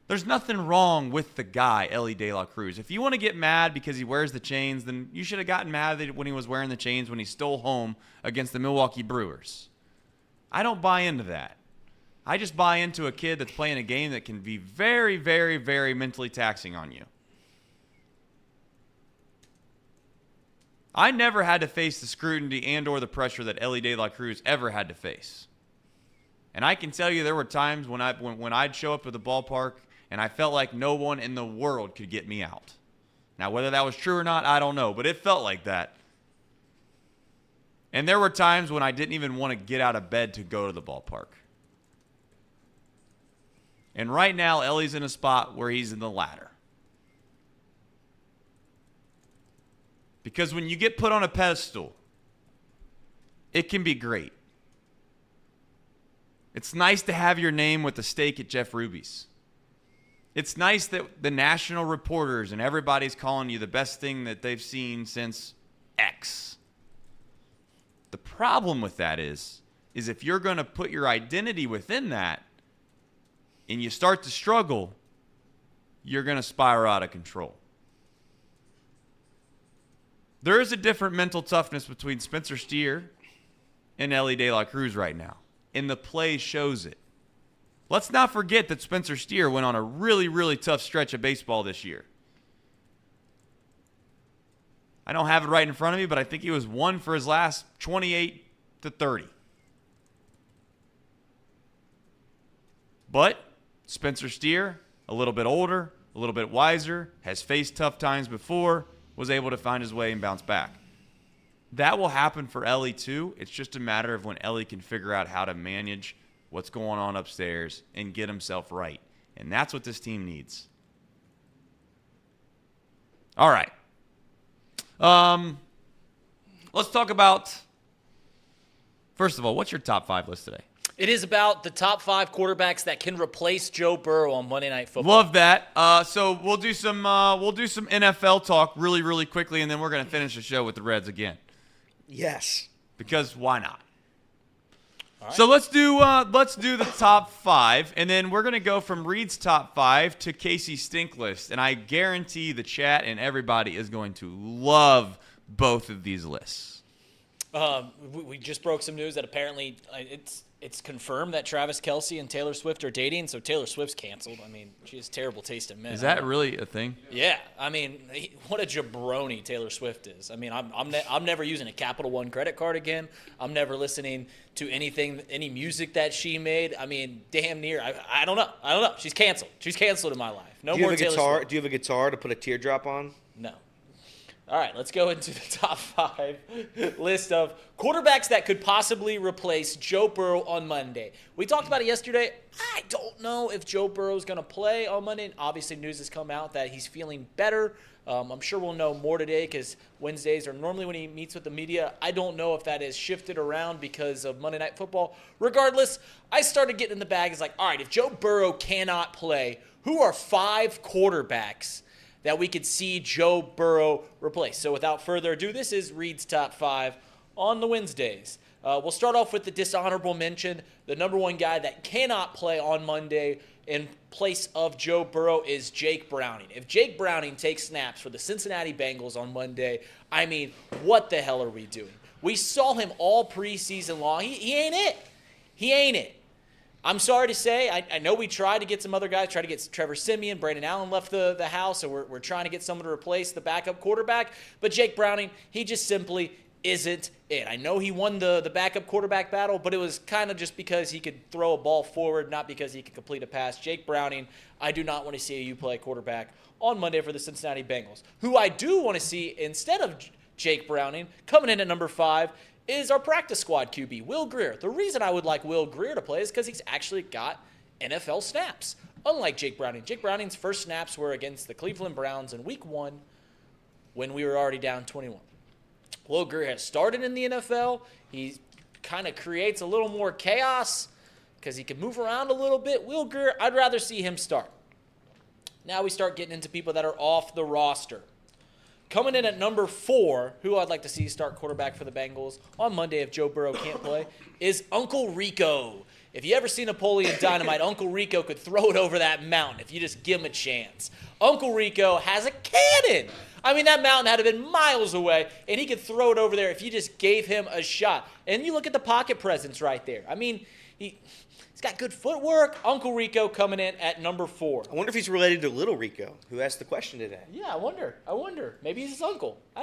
There's nothing wrong with the guy, Ellie De La Cruz. If you want to get mad because he wears the chains, then you should have gotten mad when he was wearing the chains when he stole home against the Milwaukee Brewers. I don't buy into that. I just buy into a kid that's playing a game that can be very, very, very mentally taxing on you. I never had to face the scrutiny and or the pressure that Ellie De La Cruz ever had to face. And I can tell you there were times when I'd show up at the ballpark and I felt like no one in the world could get me out. Now, whether that was true or not, I don't know, but it felt like that. And there were times when I didn't even want to get out of bed to go to the ballpark. And right now, Ellie's in a spot where he's in the latter. Because when you get put on a pedestal, it can be great. It's nice to have your name with a steak at Jeff Ruby's. It's nice that the national reporters and everybody's calling you the best thing that they've seen since X. The problem with that is if you're going to put your identity within that and you start to struggle, you're going to spiral out of control. There is a different mental toughness between Spencer Steer and Ellie De La Cruz right now, and the play shows it. Let's not forget that Spencer Steer went on a really, really tough stretch of baseball this year. I don't have it right in front of me, but I think he was 1 for his last 28 to 30. But Spencer Steer, a little bit older, a little bit wiser, has faced tough times before, was able to find his way and bounce back. That will happen for Ellie too. It's just a matter of when Ellie can figure out how to manage what's going on upstairs and get himself right. And that's what this team needs. All right. Let's talk about, first of all, what's your top 5 list today? It is about the top 5 quarterbacks that can replace Joe Burrow on Monday Night Football. Love that. So we'll do some NFL talk really, really quickly, and then we're going to finish the show with the Reds again. Yes. Because why not? All right. So let's do the top 5, and then we're going to go from Reed's top 5 to Casey's stink list, and I guarantee the chat and everybody is going to love both of these lists. We just broke some news that apparently it's confirmed that Travis Kelce and Taylor Swift are dating, so Taylor Swift's canceled. I mean, she has terrible taste in men. Is that really a thing? Yeah. I mean, what a jabroni Taylor Swift is. I mean, I'm never using a Capital One credit card again. I'm never listening to any music that she made. I mean, damn near. I don't know. She's canceled. She's canceled in my life. No more Taylor Swift. Do you have a guitar to put a teardrop on? No. All right, let's go into the top 5 list of quarterbacks that could possibly replace Joe Burrow on Monday. We talked about it yesterday. I don't know if Joe Burrow is going to play on Monday. Obviously, news has come out that he's feeling better. I'm sure we'll know more today because Wednesdays are normally when he meets with the media. I don't know if that has shifted around because of Monday Night Football. Regardless, I started getting in the bag. It's like, all right, if Joe Burrow cannot play, who are 5 quarterbacks that we could see Joe Burrow replace? So without further ado, this is Reed's Top 5 on the Wednesdays. We'll start off with the dishonorable mention. The number 1 guy that cannot play on Monday in place of Joe Burrow is Jake Browning. If Jake Browning takes snaps for the Cincinnati Bengals on Monday, I mean, what the hell are we doing? We saw him all preseason long. He ain't it. He ain't it. I'm sorry to say, I know we tried to get some other guys, tried to get Trevor Siemian, Brandon Allen left the house, so we're trying to get someone to replace the backup quarterback. But Jake Browning, he just simply isn't it. I know he won the backup quarterback battle, but it was kind of just because he could throw a ball forward, not because he could complete a pass. Jake Browning, I do not want to see you play quarterback on Monday for the Cincinnati Bengals. Who I do want to see instead of Jake Browning. Coming in at number 5 is our practice squad QB, Will Grier. The reason I would like Will Grier to play is because he's actually got NFL snaps. Unlike Jake Browning. Jake Browning's first snaps were against the Cleveland Browns in Week 1 when we were already down 21. Will Grier has started in the NFL. He kind of creates a little more chaos because he can move around a little bit. Will Grier, I'd rather see him start. Now we start getting into people that are off the roster. Coming in at number 4, who I'd like to see start quarterback for the Bengals on Monday if Joe Burrow can't play, is Uncle Rico. If you ever see Napoleon Dynamite, Uncle Rico could throw it over that mountain if you just give him a chance. Uncle Rico has a cannon. I mean, that mountain had to have been miles away, and he could throw it over there if you just gave him a shot. And you look at the pocket presence right there. I mean, he's got good footwork. Uncle Rico coming in at number 4. I wonder if he's related to Little Rico, who asked the question today. Yeah, I wonder. Maybe he's his uncle. I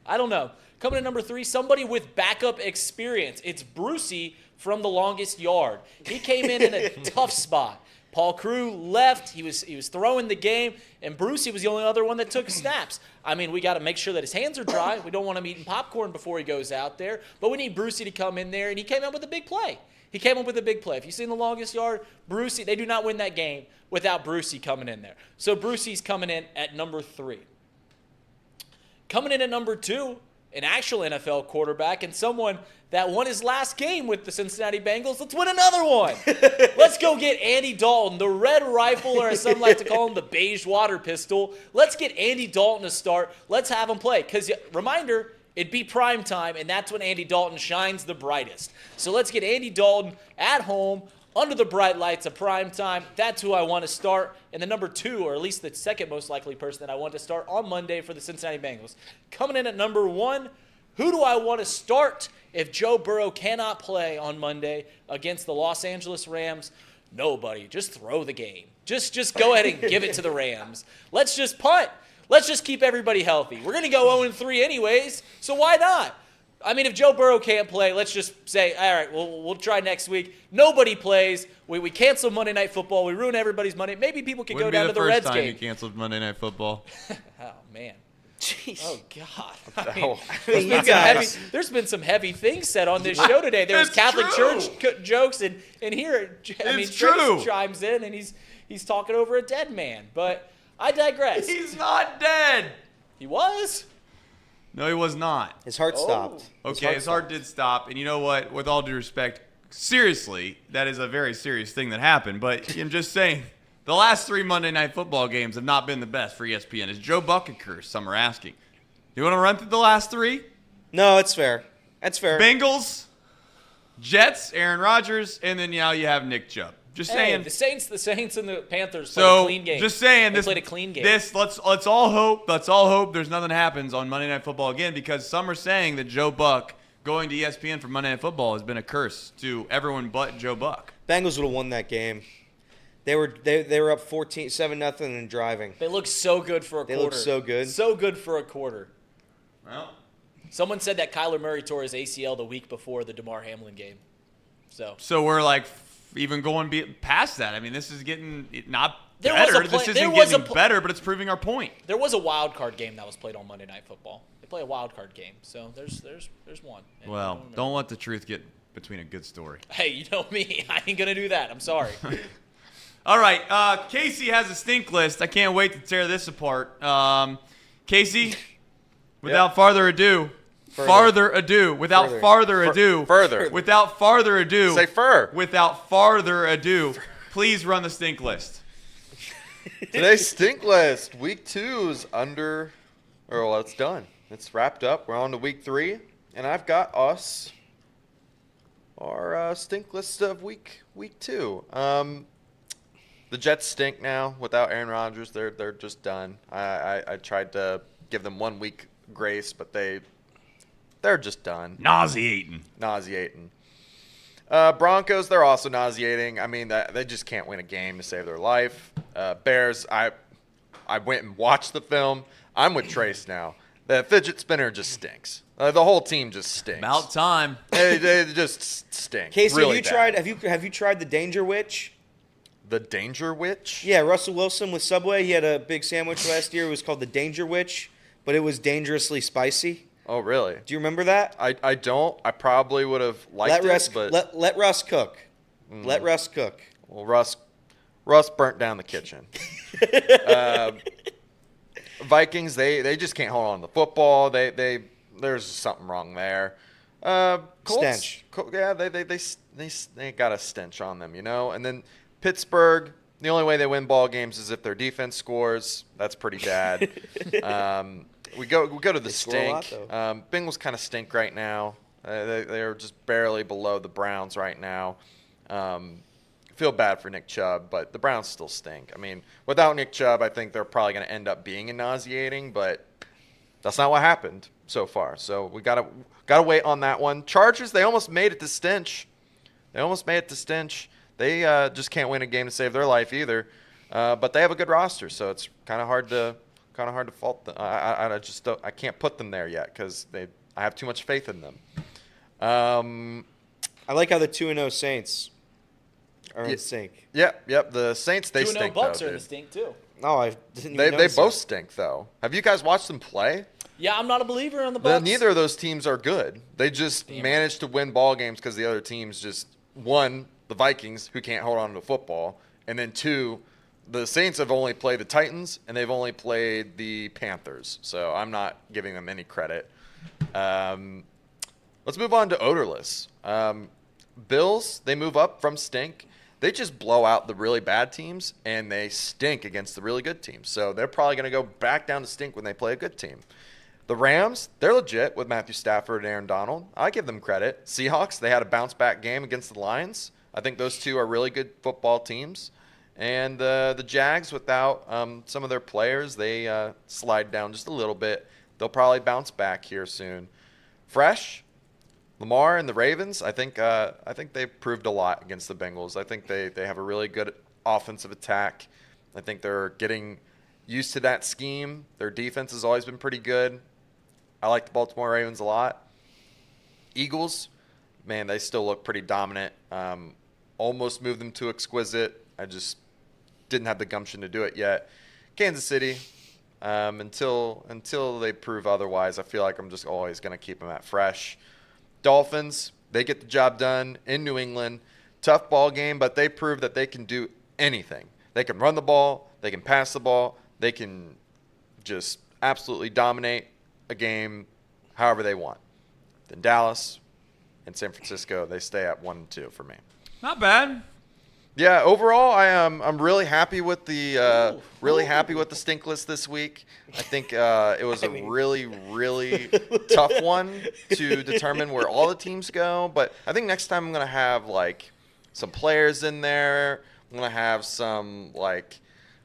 don't know. Coming in number 3, somebody with backup experience. It's Brucey from The Longest Yard. He came in a tough spot. Paul Crew left. He was throwing the game, and Brucey was the only other one that took snaps. I mean, we got to make sure that his hands are dry. We don't want him eating popcorn before he goes out there. But we need Brucey to come in there, and he came up with a big play. If you've seen The Longest Yard, Brucey, they do not win that game without Brucey coming in there. So Brucey's coming in at number 3. Coming in at number 2, an actual NFL quarterback and someone that won his last game with the Cincinnati Bengals. Let's win another one. Let's go get Andy Dalton, the red rifle, or as some like to call him, the beige water pistol. Let's get Andy Dalton to start. Let's have him play. Because, reminder, it'd be prime time, and that's when Andy Dalton shines the brightest. So let's get Andy Dalton at home, under the bright lights of prime time. That's who I want to start. And the number 2, or at least the second most likely person that I want to start on Monday for the Cincinnati Bengals. Coming in at number 1, who do I want to start if Joe Burrow cannot play on Monday against the Los Angeles Rams? Nobody. Just throw the game. Just go ahead and give it to the Rams. Let's just punt. Let's just keep everybody healthy. We're going to go 0-3 anyways, so why not? I mean, if Joe Burrow can't play, let's just say, all right, we'll try next week. Nobody plays. We cancel Monday Night Football. We ruin everybody's money. Maybe people can go down to the Reds game. Wouldn't be the first time you canceled Monday Night Football. Oh, man. Jeez. Oh, God. There's been some heavy things said on this show today. There was Catholic Church jokes, and here, Trace chimes in, and he's talking over a dead man. But I digress. He's not dead. He was. No, he was not. His heart stopped. Okay, his heart did stop. And you know what? With all due respect, seriously, that is a very serious thing that happened. But I'm just saying, the last 3 Monday Night Football games have not been the best for ESPN. Is Joe Buck a curse? Some are asking. Do you want to run through the last 3? No, it's fair. That's fair. Bengals, Jets, Aaron Rodgers, and then now you have Nick Chubb. Just saying. The Saints and the Panthers played a clean game. Just saying, they played a clean game. Let's all hope. Let's all hope there's nothing happens on Monday Night Football again, because some are saying that Joe Buck going to ESPN for Monday Night Football has been a curse to everyone but Joe Buck. Bengals would have won that game. They were up 7-0 and driving. They looked so good for a quarter. They looked so good. So good for a quarter. Well, someone said that Kyler Murray tore his ACL the week before the DeMar Hamlin game. So we're like even going past that. I mean, this is getting not there better. Was a play, this isn't getting better, but it's proving our point. There was a wild card game that was played on Monday Night Football. They play a wild card game, so there's one. And well, don't let the truth get between a good story. Hey, you know me. I ain't gonna do that. I'm sorry. All right, Casey has a stink list. I can't wait to tear this apart. Casey, without farther ado. Say fur. Without farther ado, please run the stink list. Today's stink list, week 2's under, well, it's done. It's wrapped up. We're on to week 3, and I've got us our stink list of week 2. The Jets stink now without Aaron Rodgers. They're just done. I tried to give them 1 week grace, but they're just done. Nauseating. Broncos, they're also nauseating. I mean, they just can't win a game to save their life. Bears, I went and watched the film. I'm with Trace now. The fidget spinner just stinks. The whole team just stinks. About time. They just stink. Casey, really have you tried the Danger Witch? The Danger Witch? Yeah, Russell Wilson with Subway. He had a big sandwich last year. It was called the Danger Witch, but it was dangerously spicy. Oh, really? Do you remember that? I don't. I probably would have liked but let Russ cook. Let Russ cook. well, Russ burnt down the kitchen. Vikings, they just can't hold on to the football. There's something wrong there. Colts, Stench. Yeah, they got a stench on them, And then Pittsburgh, the only way they win ball games is if their defense scores. That's pretty bad. We go to the stink. Bengals kind of stink right now. They're just barely below the Browns right now. Feel bad for Nick Chubb, but the Browns still stink. I mean, without Nick Chubb, I think they're probably going to end up being nauseating, but that's not what happened so far. So we gotta wait on that one. Chargers, they almost made it to stench. They just can't win a game to save their life either. But they have a good roster, so it's kind of hard to fault them. I can't put them there yet because I have too much faith in them. I like how the 2-0 Saints are in sync. Yep. The Saints, they 2-0 stink, Bucks though, are in dude. the stink too. No, I didn't even They notice both that. stink, though. Have you guys watched them play? Yeah, I'm not a believer in the Bucks. Neither of those teams are good. They just managed to win ball games because the other teams just won. The Vikings, who can't hold on to the football, and then 2, the Saints have only played the Titans and they've only played the Panthers. So I'm not giving them any credit. Let's move on to odorless. Bills, they move up from stink. They just blow out the really bad teams, and they stink against the really good teams. So they're probably going to go back down to stink when they play a good team. The Rams, they're legit with Matthew Stafford and Aaron Donald. I give them credit. Seahawks, they had a bounce-back game against the Lions. I think those two are really good football teams. And the Jags, without some of their players, they slide down just a little bit. They'll probably bounce back here soon. Fresh, Lamar and the Ravens, I think they've proved a lot against the Bengals. I think they have a really good offensive attack. I think they're getting used to that scheme. Their defense has always been pretty good. I like the Baltimore Ravens a lot. Eagles, man, they still look pretty dominant. Almost moved them to exquisite. I just didn't have the gumption to do it yet. Kansas City, until they prove otherwise, I feel like I'm just always going to keep them at fresh. Dolphins, they get the job done in New England. Tough ball game, but they prove that they can do anything. They can run the ball. They can pass the ball. They can just absolutely dominate a game however they want. Then Dallas and San Francisco, they stay at 1 and 2 for me. Not bad. Yeah, overall, I'm really happy with the stink list this week. I think it was a really, really tough one to determine where all the teams go. But I think next time I'm gonna have like some players in there. I'm gonna have some like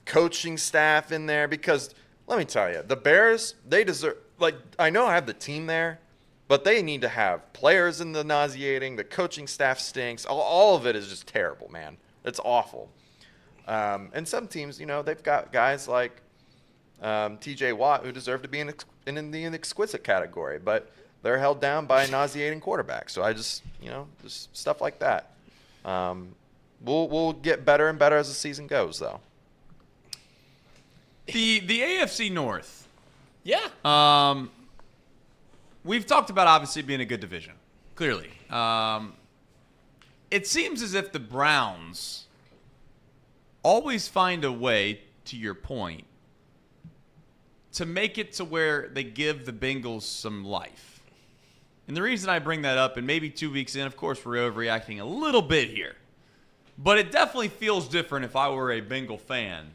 coaching staff in there because let me tell you, the Bears, they deserve. Like I know I have the team there, but they need to have players in the nauseating. The coaching staff stinks. All of it is just terrible, man. It's awful. And some teams, they've got guys like T.J. Watt who deserve to be in the exquisite category, but they're held down by a nauseating quarterback. So I just stuff like that. We'll get better and better as the season goes, though. The AFC North. Yeah. We've talked about obviously being a good division, clearly. It seems as if the Browns always find a way, to your point, to make it to where they give the Bengals some life. And the reason I bring that up, and maybe 2 weeks in, of course, we're overreacting a little bit here, but it definitely feels different if I were a Bengal fan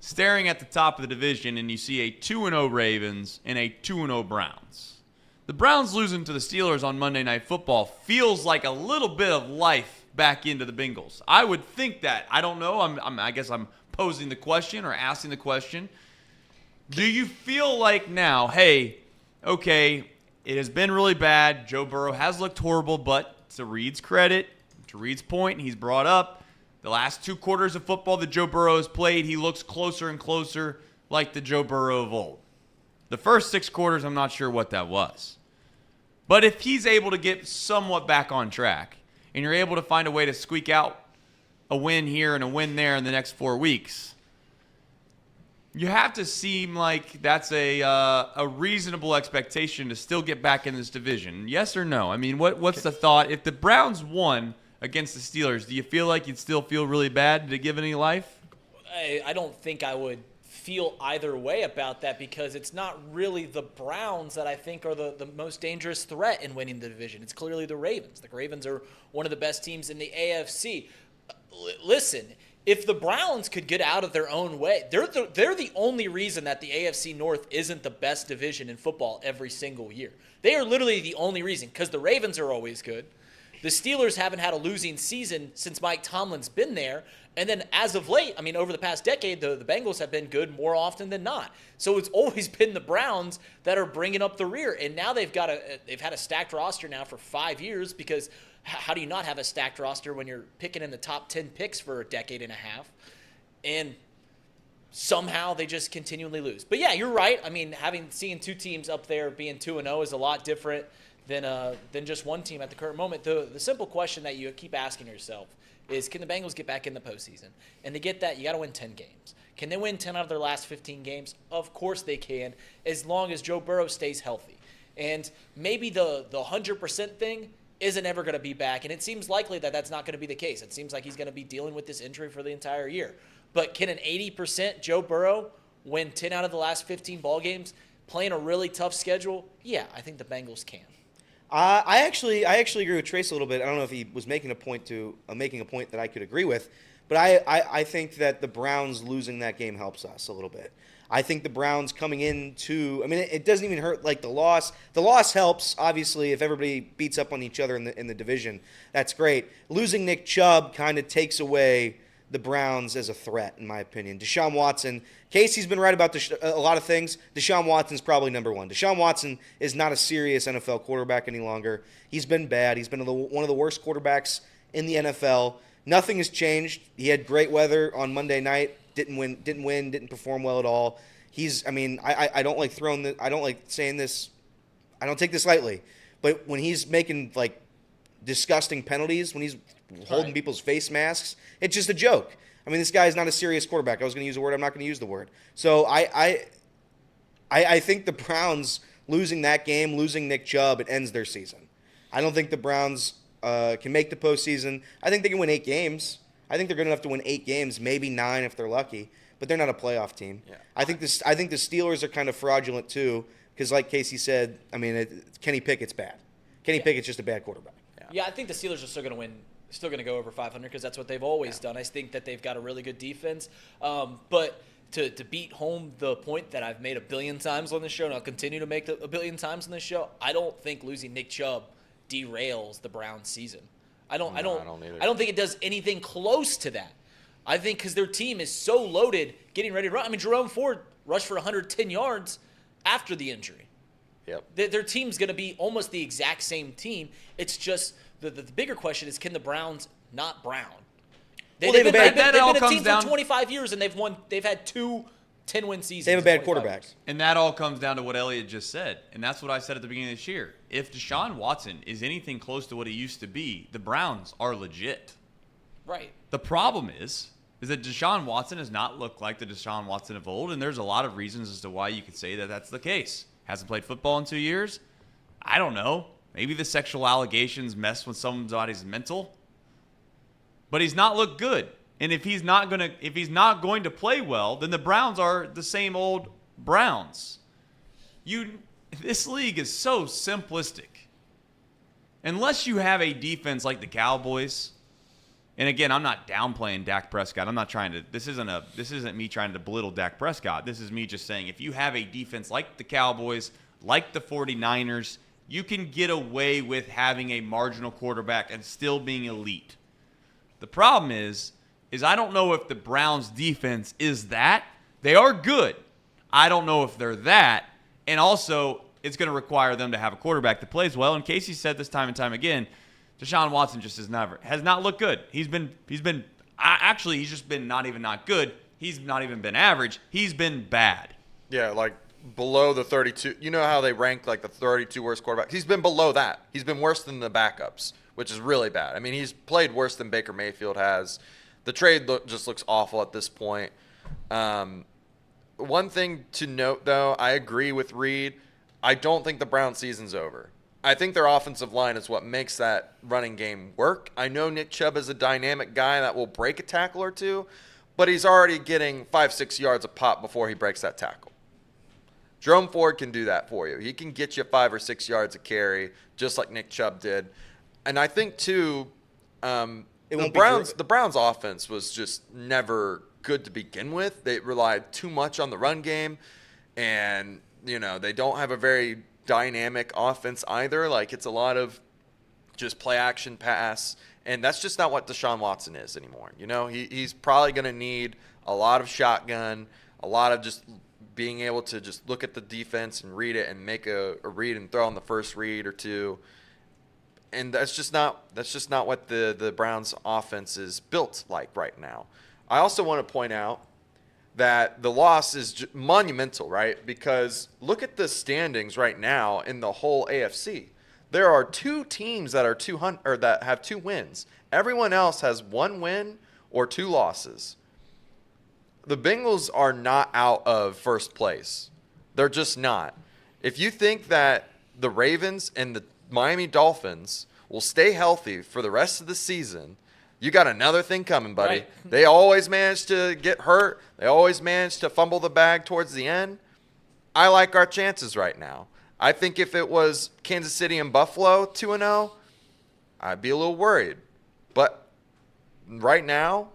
staring at the top of the division and you see a 2-0 Ravens and a 2-0 Browns. The Browns losing to the Steelers on Monday Night Football feels like a little bit of life back into the Bengals. I would think that. I don't know. I guess I'm posing the question or asking the question. Do you feel like now, hey, okay, it has been really bad. Joe Burrow has looked horrible, but to Reed's credit, to Reed's point, he's brought up the last 2 quarters of football that Joe Burrow has played, he looks closer and closer like the Joe Burrow of old. The first 6 quarters, I'm not sure what that was. But if he's able to get somewhat back on track, and you're able to find a way to squeak out a win here and a win there in the next 4 weeks, You have to seem like that's a reasonable expectation to still get back in this division. Yes or no? I mean, what's the thought? If the Browns won against the Steelers, do you feel like you'd still feel really bad? Did it give any life? I don't think I would feel either way about that because it's not really the Browns that I think are the most dangerous threat in winning the division. It's clearly the Ravens. The Ravens are one of the best teams in the AFC. Listen, if the Browns could get out of their own way, they're the only reason that the AFC North isn't the best division in football every single year. They are literally the only reason because the Ravens are always good. The Steelers haven't had a losing season since Mike Tomlin's been there. And then as of late, I mean, over the past decade, the Bengals have been good more often than not. So it's always been the Browns that are bringing up the rear. And now they've had a stacked roster now for 5 years because how do you not have a stacked roster when you're picking in the top 10 picks for a decade and a half? And somehow they just continually lose. But yeah, you're right. I mean, seeing two teams up there being 2-0 is a lot different than just one team at the current moment. The simple question that you keep asking yourself is, can the Bengals get back in the postseason? And to get that, you got to win 10 games. Can they win 10 out of their last 15 games? Of course they can, as long as Joe Burrow stays healthy. And maybe the 100% thing isn't ever going to be back, and it seems likely that that's not going to be the case. It seems like he's going to be dealing with this injury for the entire year. But can an 80% Joe Burrow win 10 out of the last 15 ball games, playing a really tough schedule? Yeah, I think the Bengals can. I actually agree with Trace a little bit. I don't know if he was making a point that I could agree with, but I think that the Browns losing that game helps us a little bit. I think the Browns coming into, I mean, it doesn't even hurt like the loss. The loss helps, obviously, if everybody beats up on each other in the division. That's great. Losing Nick Chubb kind of takes away the Browns as a threat, in my opinion. Deshaun Watson, Casey's been right about a lot of things. Deshaun Watson's probably number one. Deshaun Watson is not a serious NFL quarterback any longer. He's been bad. He's been one of the worst quarterbacks in the NFL. Nothing has changed. He had great weather on Monday night. Didn't perform well at all. I don't like saying this. I don't take this lightly. But when he's making like disgusting penalties, when he's holding people's face masks, it's just a joke. I mean, this guy is not a serious quarterback. I was going to use a word. I'm not going to use the word. So I think the Browns losing that game, losing Nick Chubb, it ends their season. I don't think the Browns can make the postseason. I think they can win 8 games. I think they're good enough to win 8 games, maybe 9 if they're lucky. But they're not a playoff team. Yeah. I think the Steelers are kind of fraudulent too, because like Casey said, I mean, Kenny Pickett's bad. Kenny Pickett's just a bad quarterback. Yeah, I think the Steelers are still going to win. Still going to go over 500 because that's what they've always done. I think that they've got a really good defense. But to beat home the point that I've made a billion times on this show, and I'll continue to make a billion times on this show, I don't think losing Nick Chubb derails the Browns season. I don't think it does anything close to that. I think because their team is so loaded, getting ready to run. I mean, Jerome Ford rushed for 110 yards after the injury. Yep. Their team's going to be almost the exact same team. It's just the bigger question is, can the Browns not Brown? They've been a team for 25 years, and they've had 2 10-win seasons. They have a bad quarterback. And that all comes down to what Elliot just said. And that's what I said at the beginning of this year. If Deshaun Watson is anything close to what he used to be, the Browns are legit. Right. The problem is that Deshaun Watson has not looked like the Deshaun Watson of old, and there's a lot of reasons as to why you could say that that's the case. Hasn't played football in 2 years? I don't know. Maybe the sexual allegations mess with somebody's mental. But he's not looked good. And if he's not going to play well, then the Browns are the same old Browns. This league is so simplistic. Unless you have a defense like the Cowboys, and again, I'm not downplaying Dak Prescott. I'm not trying to. This isn't me trying to belittle Dak Prescott. This is me just saying, if you have a defense like the Cowboys, like the 49ers, you can get away with having a marginal quarterback and still being elite. The problem is I don't know if the Browns defense is that. They are good. I don't know if they're that. And also, it's going to require them to have a quarterback that plays well. And Casey said this time and time again, Deshaun Watson just has not looked good. He's just been not even not good. He's not even been average. He's been bad. Yeah, like below the 32. You know how they rank like the 32 worst quarterbacks? He's been below that. He's been worse than the backups, which is really bad. I mean, he's played worse than Baker Mayfield has. The trade just looks awful at this point. one thing to note, though, I agree with Reed. I don't think the Browns season's over. I think their offensive line is what makes that running game work. I know Nick Chubb is a dynamic guy that will break a tackle or two, but he's already getting 5-6 yards a pop before he breaks that tackle. Jerome Ford can do that for you. He can get you 5 or 6 yards a carry, just like Nick Chubb did. And I think, too, the Browns' offense was just never good to begin with. They relied too much on the run game, and, they don't have a very dynamic offense either. Like, it's a lot of just play action pass, and that's just not what Deshaun Watson is anymore. He's probably going to need a lot of shotgun, a lot of just being able to just look at the defense and read it and make a read and throw on the first read or two. And that's just not what the Browns offense is built like right now. I also want to point out that the loss is monumental, right? Because look at the standings right now in the whole AFC. There are 2 teams that are 200 or that have 2 wins. Everyone else has 1 win or 2 losses. The Bengals are not out of first place. They're just not. If you think that the Ravens and the Miami Dolphins will stay healthy for the rest of the season, you got another thing coming, buddy. Right. They always manage to get hurt. They always manage to fumble the bag towards the end. I like our chances right now. I think if it was Kansas City and Buffalo 2-0, I'd be a little worried. But right now,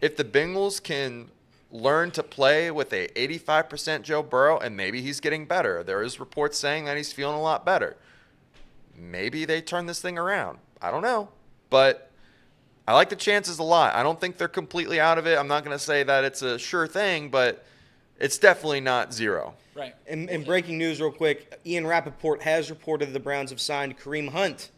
if the Bengals can learn to play with a 85% Joe Burrow, and maybe he's getting better. There is reports saying that he's feeling a lot better. Maybe they turn this thing around. I don't know. But I like the chances a lot. I don't think they're completely out of it. I'm not going to say that it's a sure thing, but it's definitely not zero. Right. And breaking news real quick, Ian Rappaport has reported the Browns have signed Kareem Hunt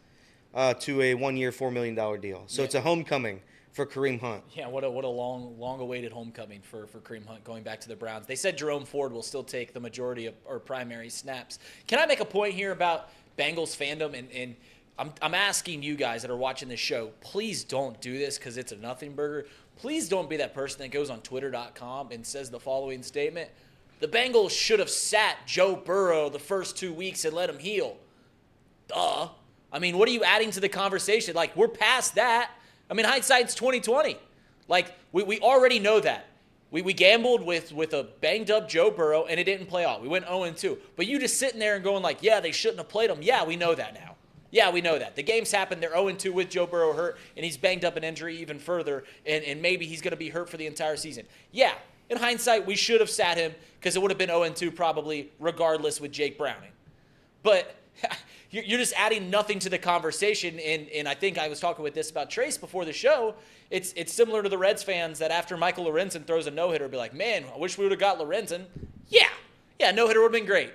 to a 1-year, $4 million deal. So it's a homecoming for Kareem Hunt. Yeah, what a long-awaited homecoming for Kareem Hunt going back to the Browns. They said Jerome Ford will still take the majority of or primary snaps. Can I make a point here about Bengals fandom? And I'm asking you guys that are watching this show, please don't do this because it's a nothing burger. Please don't be that person that goes on Twitter.com and says the following statement: the Bengals should have sat Joe Burrow the first 2 weeks and let him heal. Duh. I mean, what are you adding to the conversation? Like, we're past that. I mean, hindsight's 20/20. Like, we already know that. We gambled with a banged-up Joe Burrow, and it didn't play out. We went 0-2. But you just sitting there and going like, yeah, they shouldn't have played him. Yeah, we know that now. Yeah, we know that. The game's happened. They're 0-2 with Joe Burrow hurt, and he's banged up an injury even further, and maybe he's going to be hurt for the entire season. Yeah, in hindsight, we should have sat him because it would have been 0-2 probably regardless with Jake Browning. But you're just adding nothing to the conversation, and I think I was talking with this about Trace before the show. It's similar to the Reds fans that after Michael Lorenzen throws a no-hitter, be like, man, I wish we would have got Lorenzen. Yeah, no-hitter would have been great,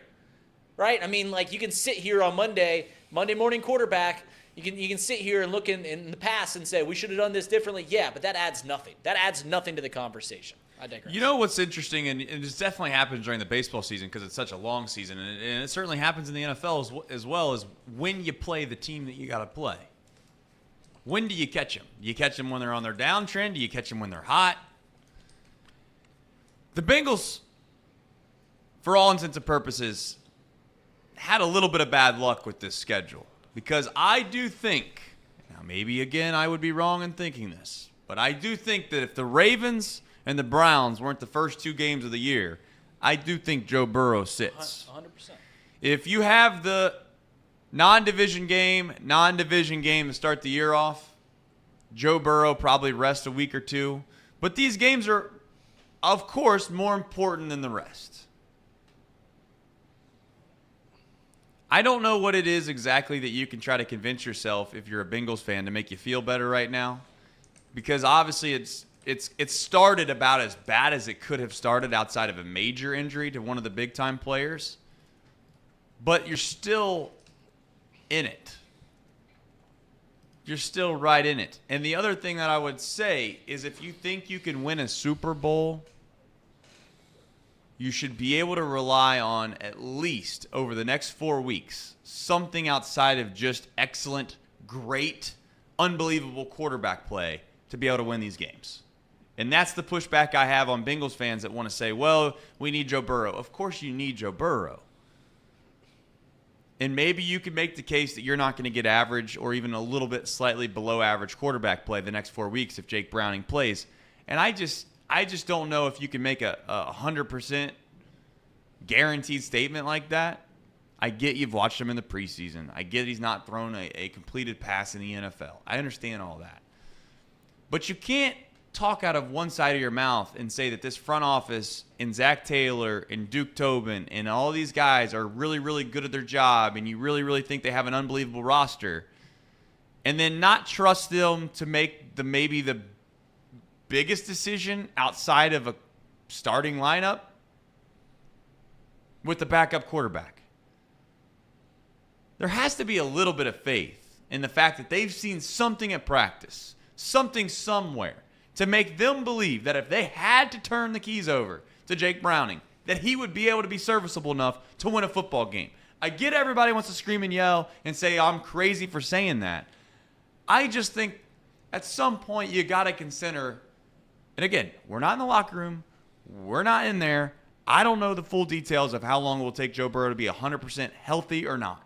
right? I mean, like, you can sit here on Monday morning quarterback, you can sit here and look in the past and say, we should have done this differently. Yeah, but that adds nothing. That adds nothing to the conversation. I digress. You know what's interesting, and it definitely happens during the baseball season because it's such a long season, and it certainly happens in the NFL as well, as when you play the team that you got to play. When do you catch them? Do you catch them when they're on their downtrend? Do you catch them when they're hot? The Bengals, for all intents and purposes, had a little bit of bad luck with this schedule because I do think, now maybe again I would be wrong in thinking this, but I do think that if the Ravens and the Browns weren't the first 2 games of the year, I do think Joe Burrow sits. 100%. If you have the non-division game to start the year off, Joe Burrow probably rests a week or 2. But these games are, of course, more important than the rest. I don't know what it is exactly that you can try to convince yourself if you're a Bengals fan to make you feel better right now, because obviously it's started about as bad as it could have started outside of a major injury to one of the big-time players. But you're still in it. You're still right in it. And the other thing that I would say is if you think you can win a Super Bowl, you should be able to rely on, at least over the next 4 weeks, something outside of just excellent, great, unbelievable quarterback play to be able to win these games. And that's the pushback I have on Bengals fans that want to say, well, we need Joe Burrow. Of course you need Joe Burrow. And maybe you could make the case that you're not going to get average or even a little bit slightly below average quarterback play the next 4 weeks if Jake Browning plays. And I just don't know if you can make a 100% guaranteed statement like that. I get you've watched him in the preseason. I get he's not thrown a completed pass in the NFL. I understand all that. But you can't talk out of one side of your mouth and say that this front office and Zach Taylor and Duke Tobin and all these guys are really, really good at their job and you really, really think they have an unbelievable roster, and then not trust them to make maybe the biggest decision outside of a starting lineup with the backup quarterback. There has to be a little bit of faith in the fact that they've seen something at practice, something somewhere, to make them believe that if they had to turn the keys over to Jake Browning, that he would be able to be serviceable enough to win a football game. I get everybody wants to scream and yell and say I'm crazy for saying that. I just think at some point you got to consider, and again, we're not in the locker room. We're not in there. I don't know the full details of how long it will take Joe Burrow to be 100% healthy or not.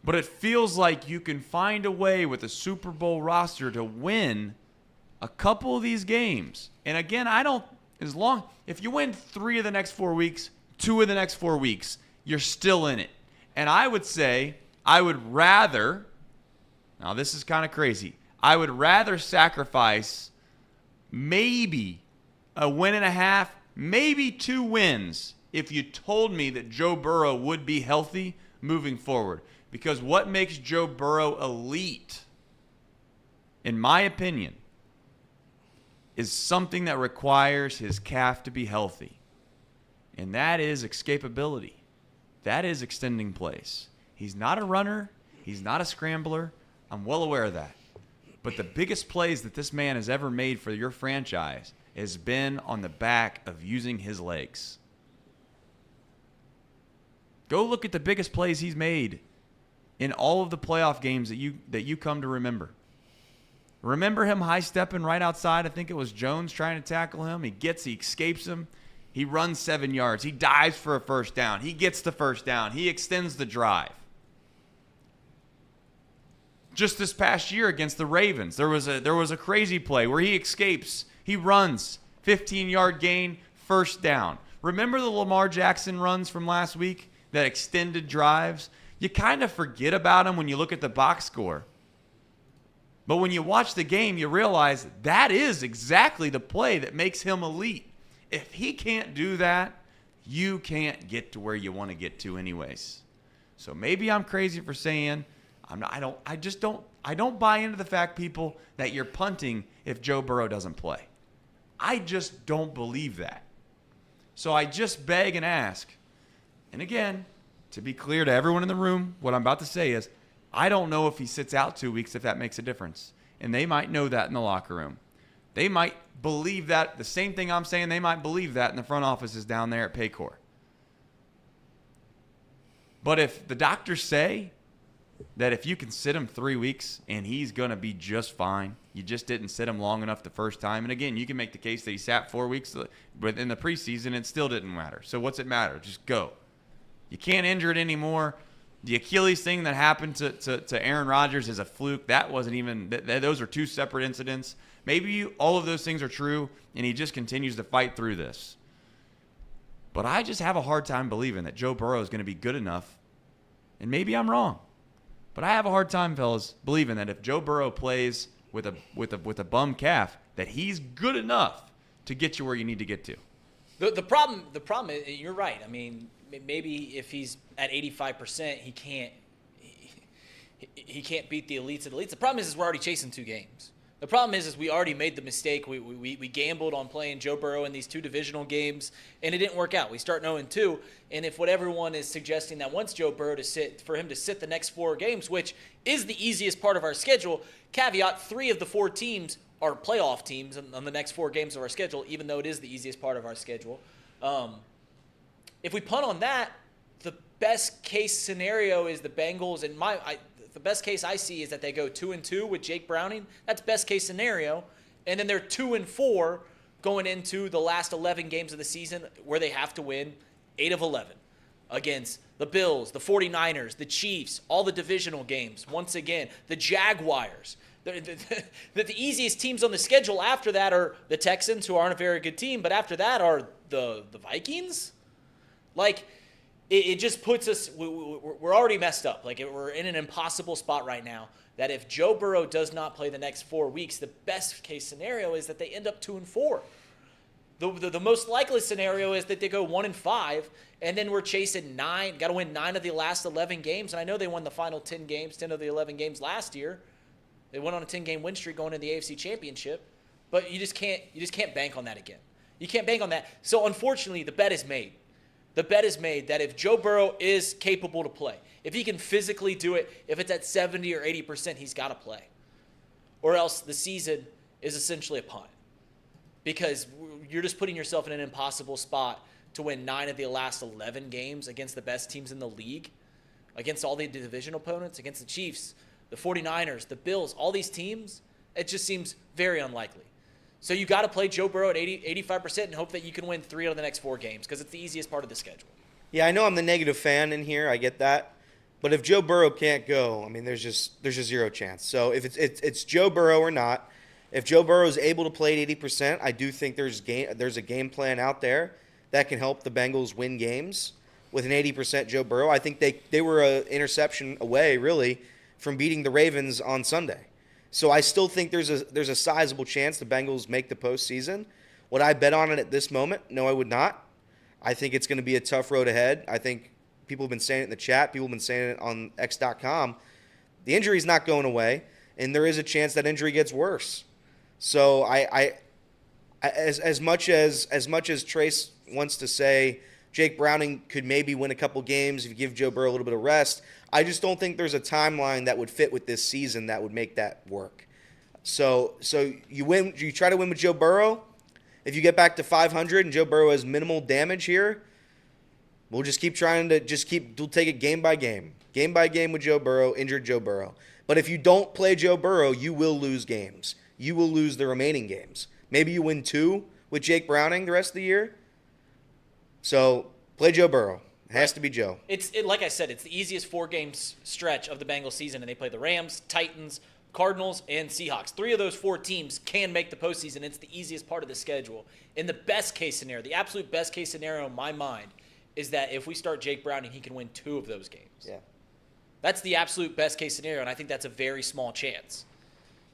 But it feels like you can find a way with a Super Bowl roster to win a couple of these games. And again, if you win 3 of the next 4 weeks, 2 of the next 4 weeks, you're still in it. And I would say I would rather, now this is kind of crazy, I would rather sacrifice maybe a win and a half, maybe 2 wins if you told me that Joe Burrow would be healthy moving forward. Because what makes Joe Burrow elite, in my opinion, is something that requires his calf to be healthy. And that is escapability. That is extending plays. He's not a runner. He's not a scrambler. I'm well aware of that. But the biggest plays that this man has ever made for your franchise has been on the back of using his legs. Go look at the biggest plays he's made in all of the playoff games that you come to remember. Remember him high-stepping right outside? I think it was Jones trying to tackle him. He escapes him. He runs 7 yards. He dives for a first down. He gets the first down. He extends the drive. Just this past year against the Ravens, there was a crazy play where he escapes. He runs, 15-yard gain, first down. Remember the Lamar Jackson runs from last week, that extended drives? You kind of forget about him when you look at the box score. But when you watch the game, you realize that is exactly the play that makes him elite. If he can't do that, you can't get to where you want to get to anyways. So maybe I'm crazy for saying I don't buy into the fact, people, that you're punting if Joe Burrow doesn't play. I just don't believe that. So I just beg and ask. And again, to be clear to everyone in the room, what I'm about to say is I don't know if he sits out 2 weeks if that makes a difference. And they might know that in the locker room. They might believe that. The same thing I'm saying, they might believe that in the front offices down there at Paycor. But if the doctors say that if you can sit him 3 weeks and he's going to be just fine, you just didn't sit him long enough the first time. And again, you can make the case that he sat 4 weeks but in the preseason, it still didn't matter. So what's it matter? Just go. You can't injure it anymore. The Achilles thing that happened to Aaron Rodgers is a fluke. That wasn't even – those are 2 separate incidents. Maybe all of those things are true, and he just continues to fight through this. But I just have a hard time believing that Joe Burrow is going to be good enough, and maybe I'm wrong. But I have a hard time, fellas, believing that if Joe Burrow plays with a bum calf, that he's good enough to get you where you need to get to. The problem is, you're right. I mean, maybe if he's at 85%, he can't beat the elites of the elites. The problem is we're already chasing 2 games. The problem is we already made the mistake. We gambled on playing Joe Burrow in these 2 divisional games, and it didn't work out. We start 0-2, and if what everyone is suggesting that wants Joe Burrow for him to sit the next 4 games, which is the easiest part of our schedule, caveat, 3 of the 4 teams are playoff teams on the next 4 games of our schedule, even though it is the easiest part of our schedule. If we punt on that, the best case scenario is the Bengals, and the best case I see is that they go 2-2 with Jake Browning. That's best case scenario. And then they're 2-4 going into the last 11 games of the season where they have to win 8 of 11 against the Bills, the 49ers, the Chiefs, all the divisional games. Once again, the Jaguars. The easiest teams on the schedule after that are the Texans, who aren't a very good team, but after that are the Vikings. Like, it just puts us, we're already messed up. Like, we're in an impossible spot right now that if Joe Burrow does not play the next 4 weeks, the best case scenario is that they end up 2-4. The most likely scenario is that they go 1-5, and then we're chasing 9. Got to win 9 of the last 11 games. And I know they won the final 10 of the 11 games last year. They went on a 10-game win streak going into the AFC Championship, but you just can't bank on that again. You can't bank on that. So unfortunately, the bet is made. The bet is made that if Joe Burrow is capable to play, if he can physically do it, if it's at 70 or 80%, he's got to play, or else the season is essentially a punt, because you're just putting yourself in an impossible spot to win 9 of the last 11 games against the best teams in the league, against all the division opponents, against the Chiefs, the 49ers, the Bills, all these teams. It just seems very unlikely. So you got to play Joe Burrow at 85% and hope that you can win 3 out of the next 4 games, because it's the easiest part of the schedule. Yeah, I know I'm the negative fan in here. I get that. But if Joe Burrow can't go, I mean, there's just zero chance. So if it's Joe Burrow or not, if Joe Burrow is able to play at 80%, I do think there's a game plan out there that can help the Bengals win games with an 80% Joe Burrow. I think they were an interception away, really, from beating the Ravens on Sunday. So I still think there's a sizable chance the Bengals make the postseason. Would I bet on it at this moment? No, I would not. I think it's going to be a tough road ahead. I think people have been saying it in the chat. People have been saying it on X.com. The injury's not going away, and there is a chance that injury gets worse. So I as much as Trace wants to say Jake Browning could maybe win a couple games if you give Joe Burrow a little bit of rest, I just don't think there's a timeline that would fit with this season that would make that work. So you try to win with Joe Burrow. If you get back to 500 and Joe Burrow has minimal damage here, we'll just keep trying to we'll take it game by game with Joe Burrow, injured Joe Burrow. But if you don't play Joe Burrow, you will lose games. You will lose the remaining games. Maybe you win 2 with Jake Browning the rest of the year. So play Joe Burrow. It has to be Joe. Like I said, it's the easiest 4-game stretch of the Bengals season, and they play the Rams, Titans, Cardinals, and Seahawks. 3 of those 4 teams can make the postseason. It's the easiest part of the schedule. In the best case scenario, the absolute best case scenario in my mind is that if we start Jake Browning, he can win 2 of those games. Yeah. That's the absolute best case scenario, and I think that's a very small chance.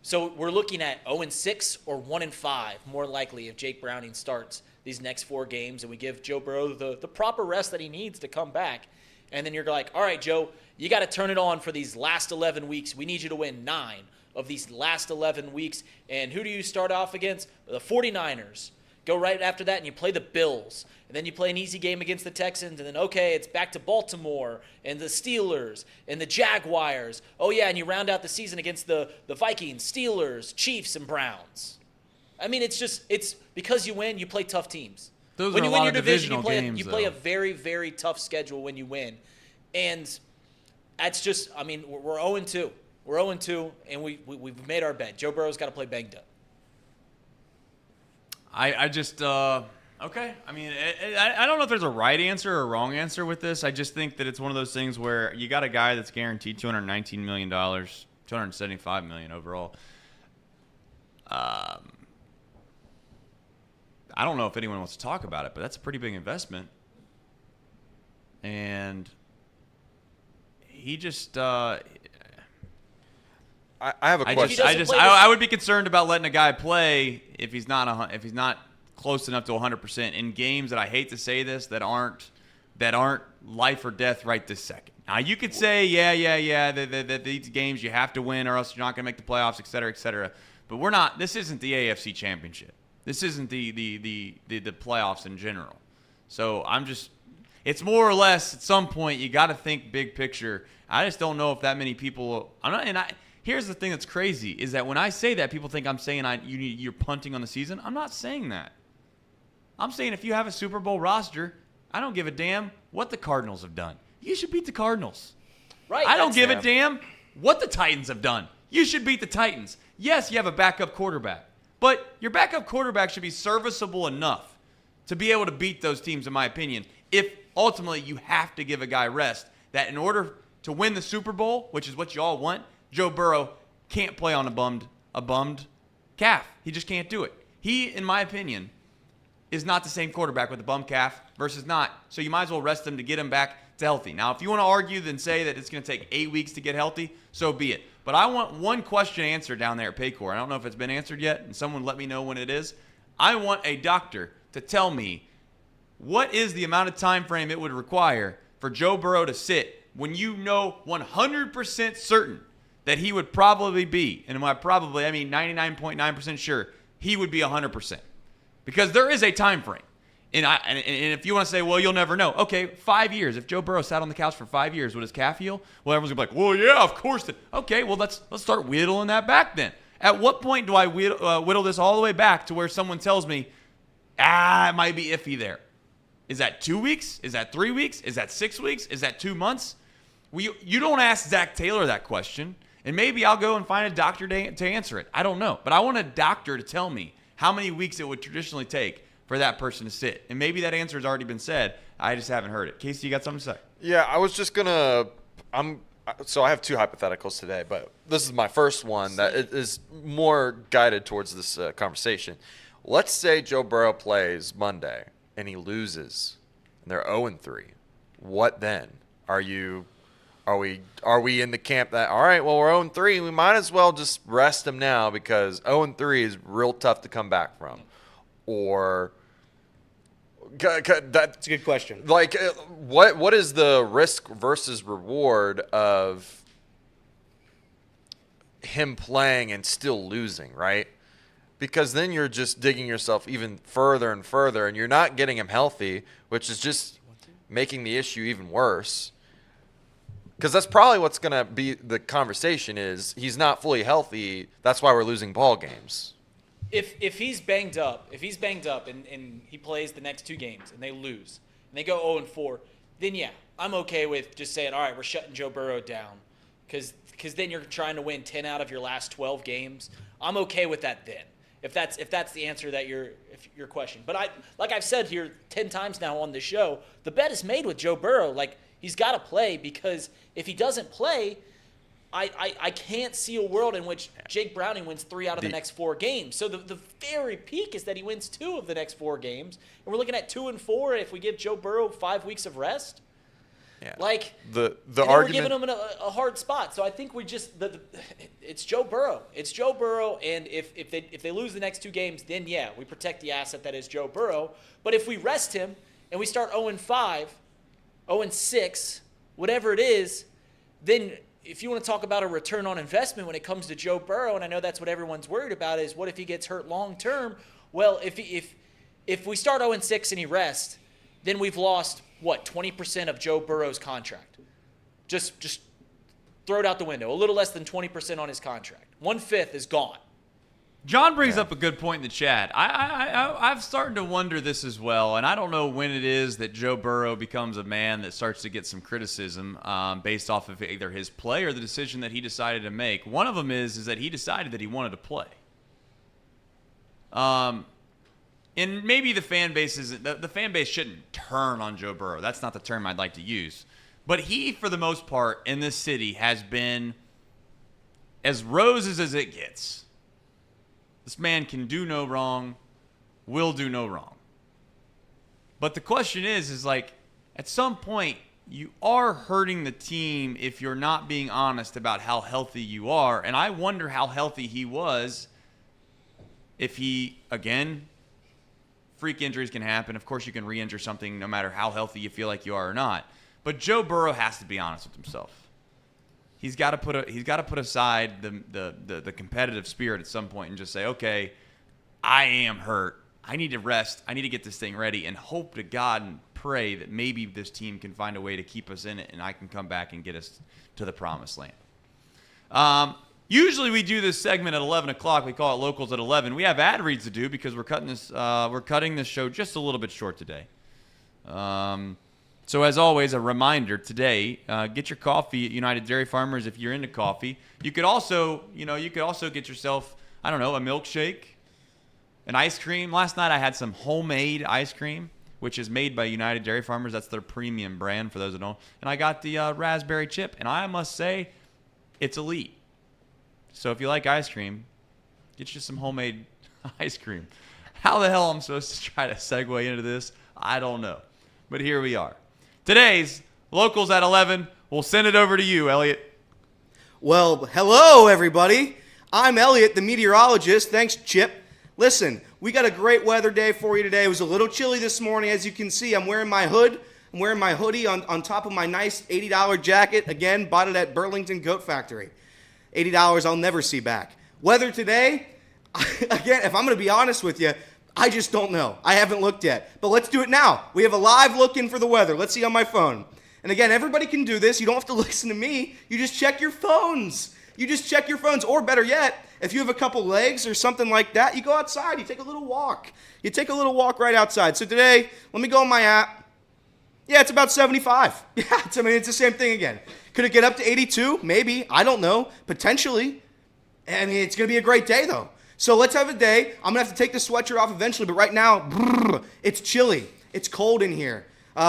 So we're looking at 0-6 or 1-5, more likely, if Jake Browning starts these next 4 games and we give Joe Burrow the proper rest that he needs to come back. And then you're like, all right, Joe, you got to turn it on for these last 11 weeks. We need you to win 9 of these last 11 weeks. And who do you start off against? The 49ers. Go right after that and you play the Bills. And then you play an easy game against the Texans. And then, okay, it's back to Baltimore and the Steelers and the Jaguars. Oh, yeah, and you round out the season against the Vikings, Steelers, Chiefs, and Browns. I mean, it's because you win, you play tough teams. Those when are you a win lot your of division, divisional you play a games, very, very tough schedule when you win. And that's just, I mean, we're 0-2. We're 0-2, and we've made our bet. Joe Burrow's got to play banged up. I just okay. I mean, I don't know if there's a right answer or a wrong answer with this. I just think that it's one of those things where you got a guy that's guaranteed $219 million, $275 million overall. I don't know if anyone wants to talk about it, but that's a pretty big investment. And he just I have a question. I would be concerned about letting a guy play if he's not close enough to 100% in games that I hate to say this that aren't life or death right this second. Now you could say that these games you have to win or else you're not going to make the playoffs, et cetera, et cetera. But we're not. This isn't the AFC Championship. This isn't the playoffs in general. So it's more or less at some point you got to think big picture. I just don't know if that many people. Here's the thing that's crazy is that when I say that, people think I'm saying you're punting on the season. I'm not saying that. I'm saying if you have a Super Bowl roster, I don't give a damn what the Cardinals have done. You should beat the Cardinals. Right. I don't give a damn what the Titans have done. You should beat the Titans. Yes, you have a backup quarterback, but your backup quarterback should be serviceable enough to be able to beat those teams, in my opinion, if ultimately you have to give a guy rest, that in order to win the Super Bowl, which is what you all want, Joe Burrow can't play on a bummed calf. He just can't do it. He, in my opinion, is not the same quarterback with a bum calf versus not. So you might as well rest him to get him back to healthy. Now, if you want to argue and say that it's going to take 8 weeks to get healthy, so be it. But I want one question answered down there at Paycor. I don't know if it's been answered yet, and someone let me know when it is. I want a doctor to tell me what is the amount of time frame it would require for Joe Burrow to sit when you know 100% certain that he would probably be, and by probably I mean 99.9% sure, he would be 100%. Because there is a time frame. And if you want to say, well, you'll never know. Okay, 5 years. If Joe Burrow sat on the couch for 5 years, would his calf heal? Well, everyone's going to be like, well, yeah, of course. Okay, well, let's start whittling that back then. At what point do I whittle this all the way back to where someone tells me, it might be iffy there? Is that 2 weeks? Is that 3 weeks? Is that 6 weeks? Is that 2 months? You don't ask Zach Taylor that question, and maybe I'll go and find a doctor to answer it. I don't know. But I want a doctor to tell me how many weeks it would traditionally take for that person to sit. And maybe that answer has already been said. I just haven't heard it. Casey, you got something to say? Yeah, I was just going to so I have two hypotheticals today, but this is my first one that is more guided towards this conversation. Let's say Joe Burrow plays Monday and he loses, and they're 0-3. What then? Are we in the camp that, all right, well, we're 0-3, we might as well just rest him now because 0-3 is real tough to come back from? Or that's a good question. Like, what is the risk versus reward of him playing and still losing, right? Because then you're just digging yourself even further and further, and you're not getting him healthy, which is just making the issue even worse. Because that's probably what's going to be the conversation is he's not fully healthy. That's why we're losing ball games. If he's banged up, and he plays the next 2 games and they lose and they go 0-4, then yeah, I'm okay with just saying, all right, we're shutting Joe Burrow down because then you're trying to win 10 out of your last 12 games. I'm okay with that then. If that's the answer that your question. But like I've said here 10 times now on the show, the bet is made with Joe Burrow. Like, he's got to play because if he doesn't play, I can't see a world in which Jake Browning wins 3 out of the next 4 games. So the very peak is that he wins 2 of the next 4 games, and we're looking at 2-4 if we give Joe Burrow 5 weeks of rest. Yeah. Like the argument, we're giving him a hard spot. So I think we just it's Joe Burrow. It's Joe Burrow, and if they lose the next 2 games, then yeah, we protect the asset that is Joe Burrow. But if we rest him and we start 0-5, 0-6, whatever it is, then if you want to talk about a return on investment when it comes to Joe Burrow, and I know that's what everyone's worried about, is what if he gets hurt long term? Well, if we start 0-6 and he rests, then we've lost, 20% of Joe Burrow's contract. Just throw it out the window. A little less than 20% on his contract. 1/5 is gone. John brings up a good point in the chat. I've started to wonder this as well, and I don't know when it is that Joe Burrow becomes a man that starts to get some criticism based off of either his play or the decision that he decided to make. One of them is that he decided that he wanted to play. And maybe the fan base shouldn't turn on Joe Burrow. That's not the term I'd like to use. But he, for the most part, in this city has been as roses as it gets. This man can do no wrong, will do no wrong. But the question is like, at some point, you are hurting the team if you're not being honest about how healthy you are. And I wonder how healthy he was if he, again, freak injuries can happen. Of course, you can re-injure something no matter how healthy you feel like you are or not. But Joe Burrow has to be honest with himself. He's got to put aside the competitive spirit at some point and just say, okay, I am hurt. I need to rest. I need to get this thing ready and hope to God and pray that maybe this team can find a way to keep us in it and I can come back and get us to the promised land. Usually we do this segment at 11 o'clock. We call it Locals at 11. We have ad reads to do because we're cutting this show just a little bit short today. So as always, a reminder today, get your coffee at United Dairy Farmers if you're into coffee. You could also get yourself, I don't know, a milkshake, an ice cream. Last night I had some homemade ice cream, which is made by United Dairy Farmers. That's their premium brand for those that don't. And I got the raspberry chip, and I must say, it's elite. So if you like ice cream, get you some homemade ice cream. How the hell I'm supposed to try to segue into this, I don't know. But here we are. Today's Locals at 11. We'll send it over to you, Elliot. Well, hello, everybody. I'm Elliot, the meteorologist. Thanks, Chip. Listen, we got a great weather day for you today. It was a little chilly this morning. As you can see, I'm wearing my hood. I'm wearing my hoodie on top of my nice $80 jacket. Again, bought it at Burlington Goat Factory. $80 I'll never see back. Weather today, again, if I'm going to be honest with you, I just don't know. I haven't looked yet. But let's do it now. We have a live look in for the weather. Let's see on my phone. And again, everybody can do this. You don't have to listen to me. You just check your phones. You just check your phones. Or better yet, if you have a couple legs or something like that, you go outside. You take a little walk. You take a little walk right outside. So today, let me go on my app. Yeah, it's about 75. Yeah, it's the same thing again. Could it get up to 82? Maybe. I don't know. Potentially. I mean, it's going to be a great day, though. So let's have a day. I'm going to have to take the sweatshirt off eventually, but right now, it's chilly. It's cold in here.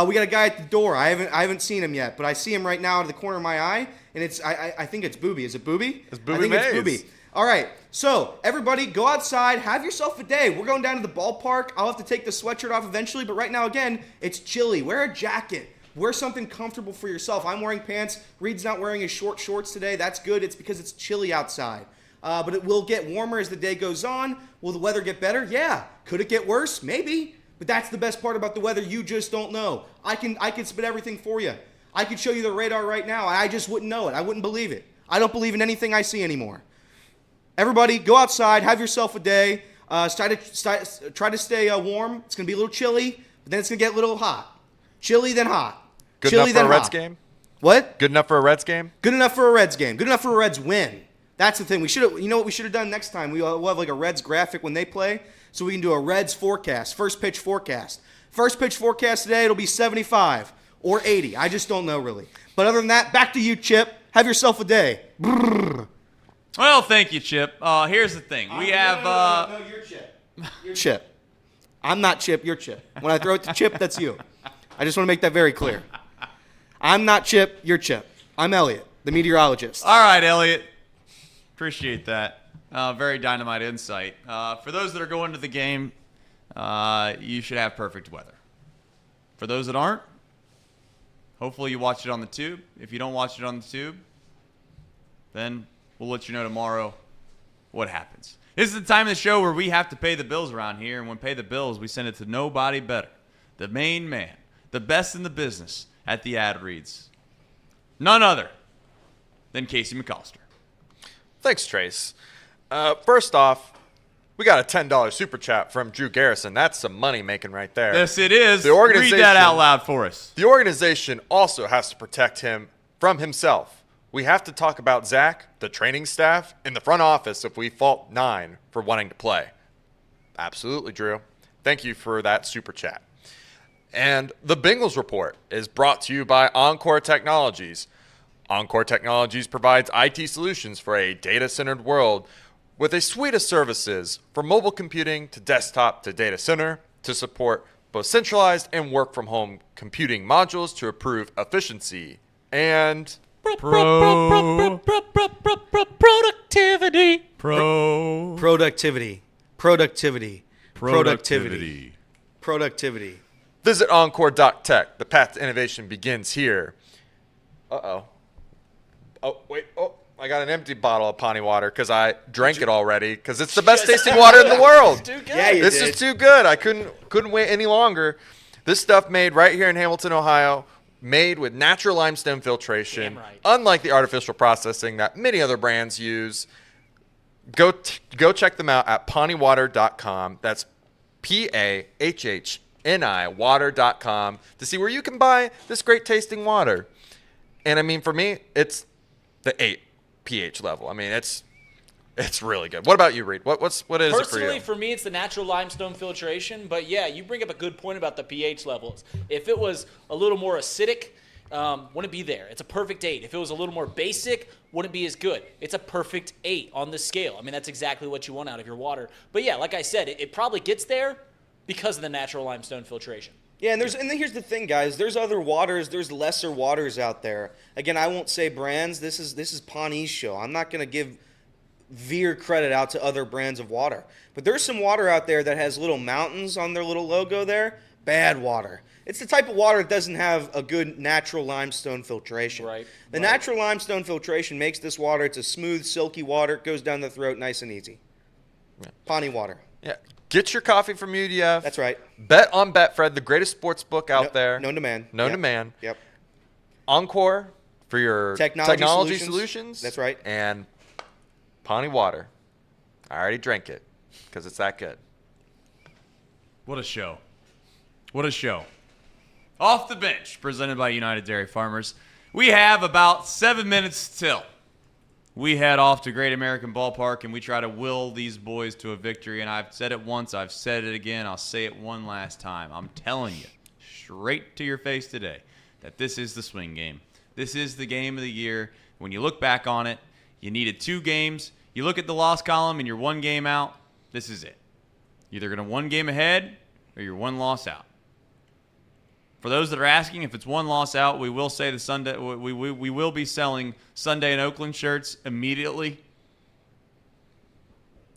We got a guy at the door. I haven't seen him yet, but I see him right now out of the corner of my eye, and I think it's Booby. Is it Booby? It's Booby I think Mays. it's Booby. All right, so everybody go outside. Have yourself a day. We're going down to the ballpark. I'll have to take the sweatshirt off eventually, but right now, again, it's chilly. Wear a jacket. Wear something comfortable for yourself. I'm wearing pants. Reed's not wearing his short shorts today. That's good. It's because it's chilly outside. But it will get warmer as the day goes on. Will the weather get better? Yeah. Could it get worse? Maybe. But that's the best part about the weather. You just don't know. I can spit everything for you. I could show you the radar right now. I just wouldn't know it. I wouldn't believe it. I don't believe in anything I see anymore. Everybody, go outside. Have yourself a day. Try to stay warm. It's going to be a little chilly, but then it's going to get a little hot. Chilly, then hot. Good Chilly, enough for then a Reds hot. game? What? Good enough for a Reds game? Good enough for a Reds game. Good enough for a Reds win. That's the thing. You know what we should have done next time? We'll have like a Reds graphic when they play, so we can do a Reds forecast, first pitch forecast. First pitch forecast today, it'll be 75 or 80. I just don't know really. But other than that, back to you, Chip. Have yourself a day. Brrr. Well, thank you, Chip. Here's the thing. We have... No, you're Chip. You're Chip. I'm not Chip, you're Chip. When I throw it to Chip, that's you. I just want to make that very clear. I'm not Chip, you're Chip. I'm Elliot, the meteorologist. All right, Elliot. Appreciate that. Very dynamite insight. For those that are going to the game, you should have perfect weather. For those that aren't, hopefully you watch it on the tube. If you don't watch it on the tube, then we'll let you know tomorrow what happens. This is the time of the show where we have to pay the bills around here, and when pay the bills, we send it to nobody better. The main man, the best in the business at the ad reads. None other than Casey McAllister. Thanks, Trace. First off, we got a $10 super chat from Drew Garrison. That's some money making right there. Yes, it is. The organization, read that out loud for us. The organization also has to protect him from himself. We have to talk about Zach, the training staff, and the front office if we fault 9 for wanting to play. Absolutely, Drew. Thank you for that super chat. And the Bengals report is brought to you by Encore Technologies. Encore Technologies provides IT solutions for a data-centered world with a suite of services from mobile computing to desktop to data center to support both centralized and work-from-home computing modules to improve efficiency and Productivity. Productivity. Visit Encore.tech. The path to innovation begins here. Uh-oh. Oh, wait. Oh, I got an empty bottle of Pawnee water because I drank it already because it's the best tasting water in the world. Yeah, you This did. is too good. I couldn't wait any longer. This stuff made right here in Hamilton, Ohio, made with natural limestone filtration, Damn right. unlike the artificial processing that many other brands use. Go check them out at pawneewater.com. That's PAHHNI water.com to see where you can buy this great tasting water. And I mean, for me, it's the 8 pH level. I mean, it's It's really good. What about you, Reed? What is it for you? Personally, for me, it's the natural limestone filtration. But yeah, you bring up a good point about the pH levels. If it was a little more acidic, wouldn't be there. It's a perfect 8. If it was a little more basic, wouldn't be as good. It's a perfect 8 on the scale. I mean, that's exactly what you want out of your water. But yeah, like I said, it probably gets there because of the natural limestone filtration. Yeah, and here's the thing, guys. There's other waters. There's lesser waters out there. Again, I won't say brands. This is Pawnee's show. I'm not going to give veer credit out to other brands of water. But there's some water out there that has little mountains on their little logo there. Bad water. It's the type of water that doesn't have a good natural limestone filtration. Right. The natural limestone filtration makes this water, it's a smooth, silky water. It goes down the throat nice and easy. Yeah. Pawnee water. Yeah. Get your coffee from UDF. That's right. Bet on Betfred, the greatest sports book out there. Known to man. Known to man. Yep. Encore for your technology solutions. That's right. And Pawnee water. I already drank it because it's that good. What a show. What a show. Off the Bench, presented by United Dairy Farmers. We have about 7 minutes till we head off to Great American Ballpark and we try to will these boys to a victory. And I've said it once, I've said it again, I'll say it one last time. I'm telling you, straight to your face today, that this is the swing game. This is the game of the year. When you look back on it, you needed 2 games. You look at the loss column and you're 1 game out. This is it. You're either going to 1 game ahead or you're 1 loss out. For those that are asking, if it's 1 loss out, we will say the Sunday we will be selling Sunday in Oakland shirts immediately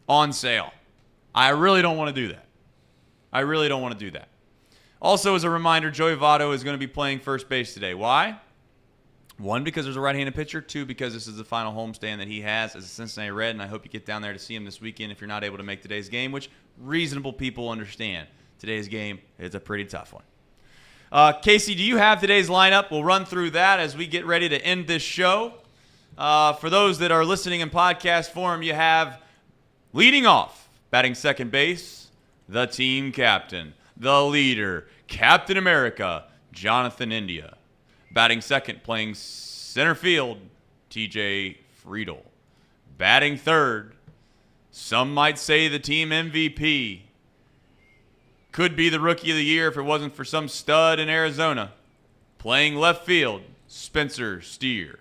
on sale. I really don't want to do that. I really don't want to do that. Also, as a reminder, Joey Votto is going to be playing first base today. Why? 1, because there's a right-handed pitcher. 2, because this is the final homestand that he has as a Cincinnati Red, and I hope you get down there to see him this weekend if you're not able to make today's game, which reasonable people understand. Today's game is a pretty tough one. Casey, do you have today's lineup? We'll run through that as we get ready to end this show. For those that are listening in podcast form, you have leading off, batting second base, the team captain, the leader, Captain America, Jonathan India. Batting second, playing center field, TJ Friedel. Batting third, some might say the team MVP. Could be the rookie of the year if it wasn't for some stud in Arizona. Playing left field, Spencer Steer.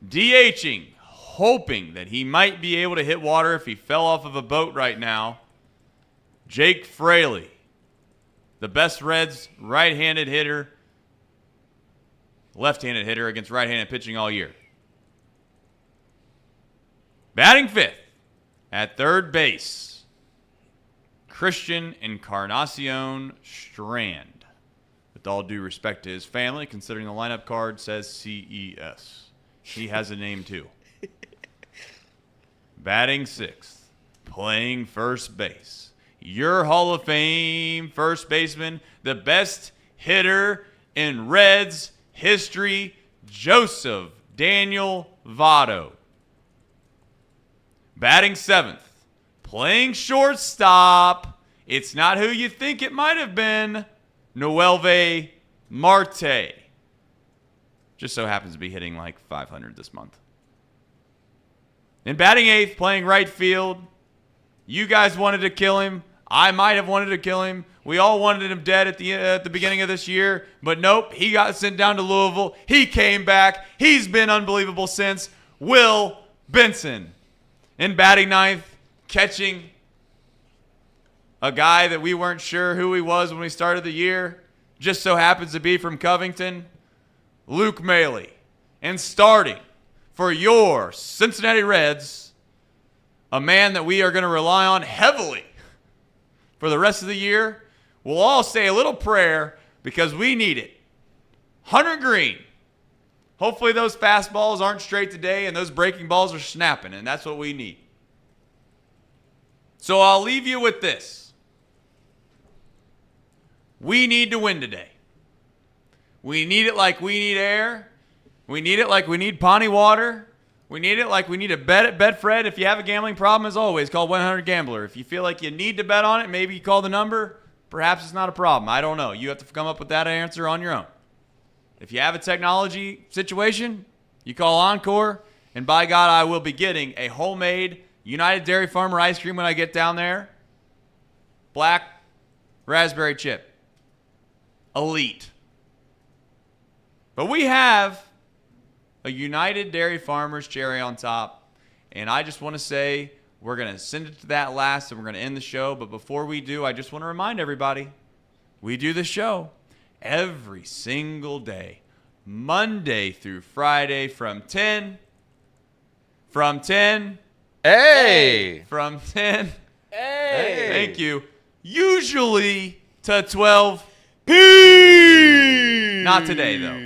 DHing, hoping that he might be able to hit water if he fell off of a boat right now, Jake Fraley. The best Reds right-handed hitter, left-handed hitter against right-handed pitching all year. Batting fifth, at third base, Christian Encarnacion Strand. With all due respect to his family, considering the lineup card says CES. He has a name too. Batting sixth, playing first base, your Hall of Fame first baseman, the best hitter in Reds history, Joseph Daniel Votto. Batting seventh, playing shortstop, it's not who you think it might have been, Noelve Marte. Just so happens to be hitting like 500 this month. In batting eighth, playing right field, you guys wanted to kill him. I might have wanted to kill him. We all wanted him dead at the beginning of this year, but nope, he got sent down to Louisville. He came back. He's been unbelievable since. Will Benson. In batting ninth, catching a guy that we weren't sure who he was when we started the year, just so happens to be from Covington, Luke Maley. And starting for your Cincinnati Reds, a man that we are going to rely on heavily for the rest of the year. We'll all say a little prayer because we need it. Hunter Green. Hopefully those fastballs aren't straight today and those breaking balls are snapping, and that's what we need. So I'll leave you with this. We need to win today. We need it like we need air. We need it like we need Pawnee water. We need it like we need a bet at Betfred. If you have a gambling problem, as always, call 1-800-GAMBLER. If you feel like you need to bet on it, maybe you call the number. Perhaps it's not a problem. I don't know. You have to come up with that answer on your own. If you have a technology situation, you call Encore, and by God, I will be getting a homemade United Dairy Farmer ice cream when I get down there. Black raspberry chip. Elite. But we have a United Dairy Farmers cherry on top. And I just want to say we're going to send it to that last and we're going to end the show. But before we do, I just want to remind everybody, we do the show every single day, Monday through Friday from 10. Hey! From 10. Hey! Thank you. Usually to 12. Not today, though.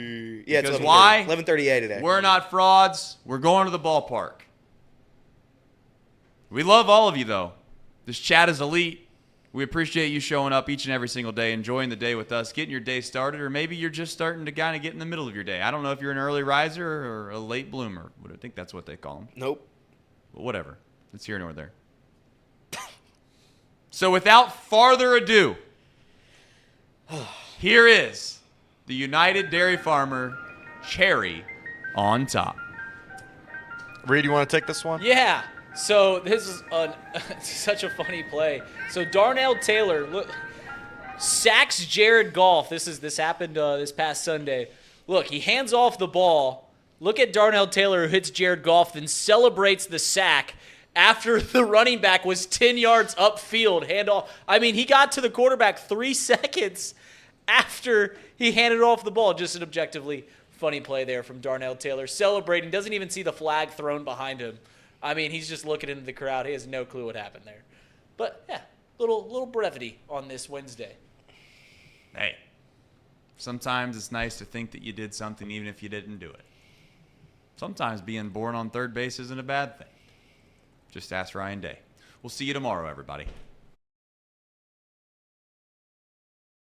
Yeah, it's Because 11:30. why? 11:38 today. We're not frauds. We're going to the ballpark. We love all of you, though. This chat is elite. We appreciate you showing up each and every single day, enjoying the day with us, getting your day started, or maybe you're just starting to kind of get in the middle of your day. I don't know if you're an early riser or a late bloomer. I think that's what they call them. Nope. But whatever. It's here nor there. So without farther ado, here is the United Dairy Farmer cherry on top. Reed, you want to take this one? Yeah. So this is such a funny play. So Darnell Taylor sacks Jared Goff. This happened this past Sunday. Look, he hands off the ball. Look at Darnell Taylor who hits Jared Goff, then celebrates the sack after the running back was 10 yards upfield. Handoff. I mean, he got to the quarterback 3 seconds after he handed off the ball. Just an objectively funny play there from Darnell Taylor. Celebrating, doesn't even see the flag thrown behind him. I mean, he's just looking into the crowd. He has no clue what happened there. But, yeah, little brevity on this Wednesday. Hey, sometimes it's nice to think that you did something even if you didn't do it. Sometimes being born on third base isn't a bad thing. Just ask Ryan Day. We'll see you tomorrow, everybody.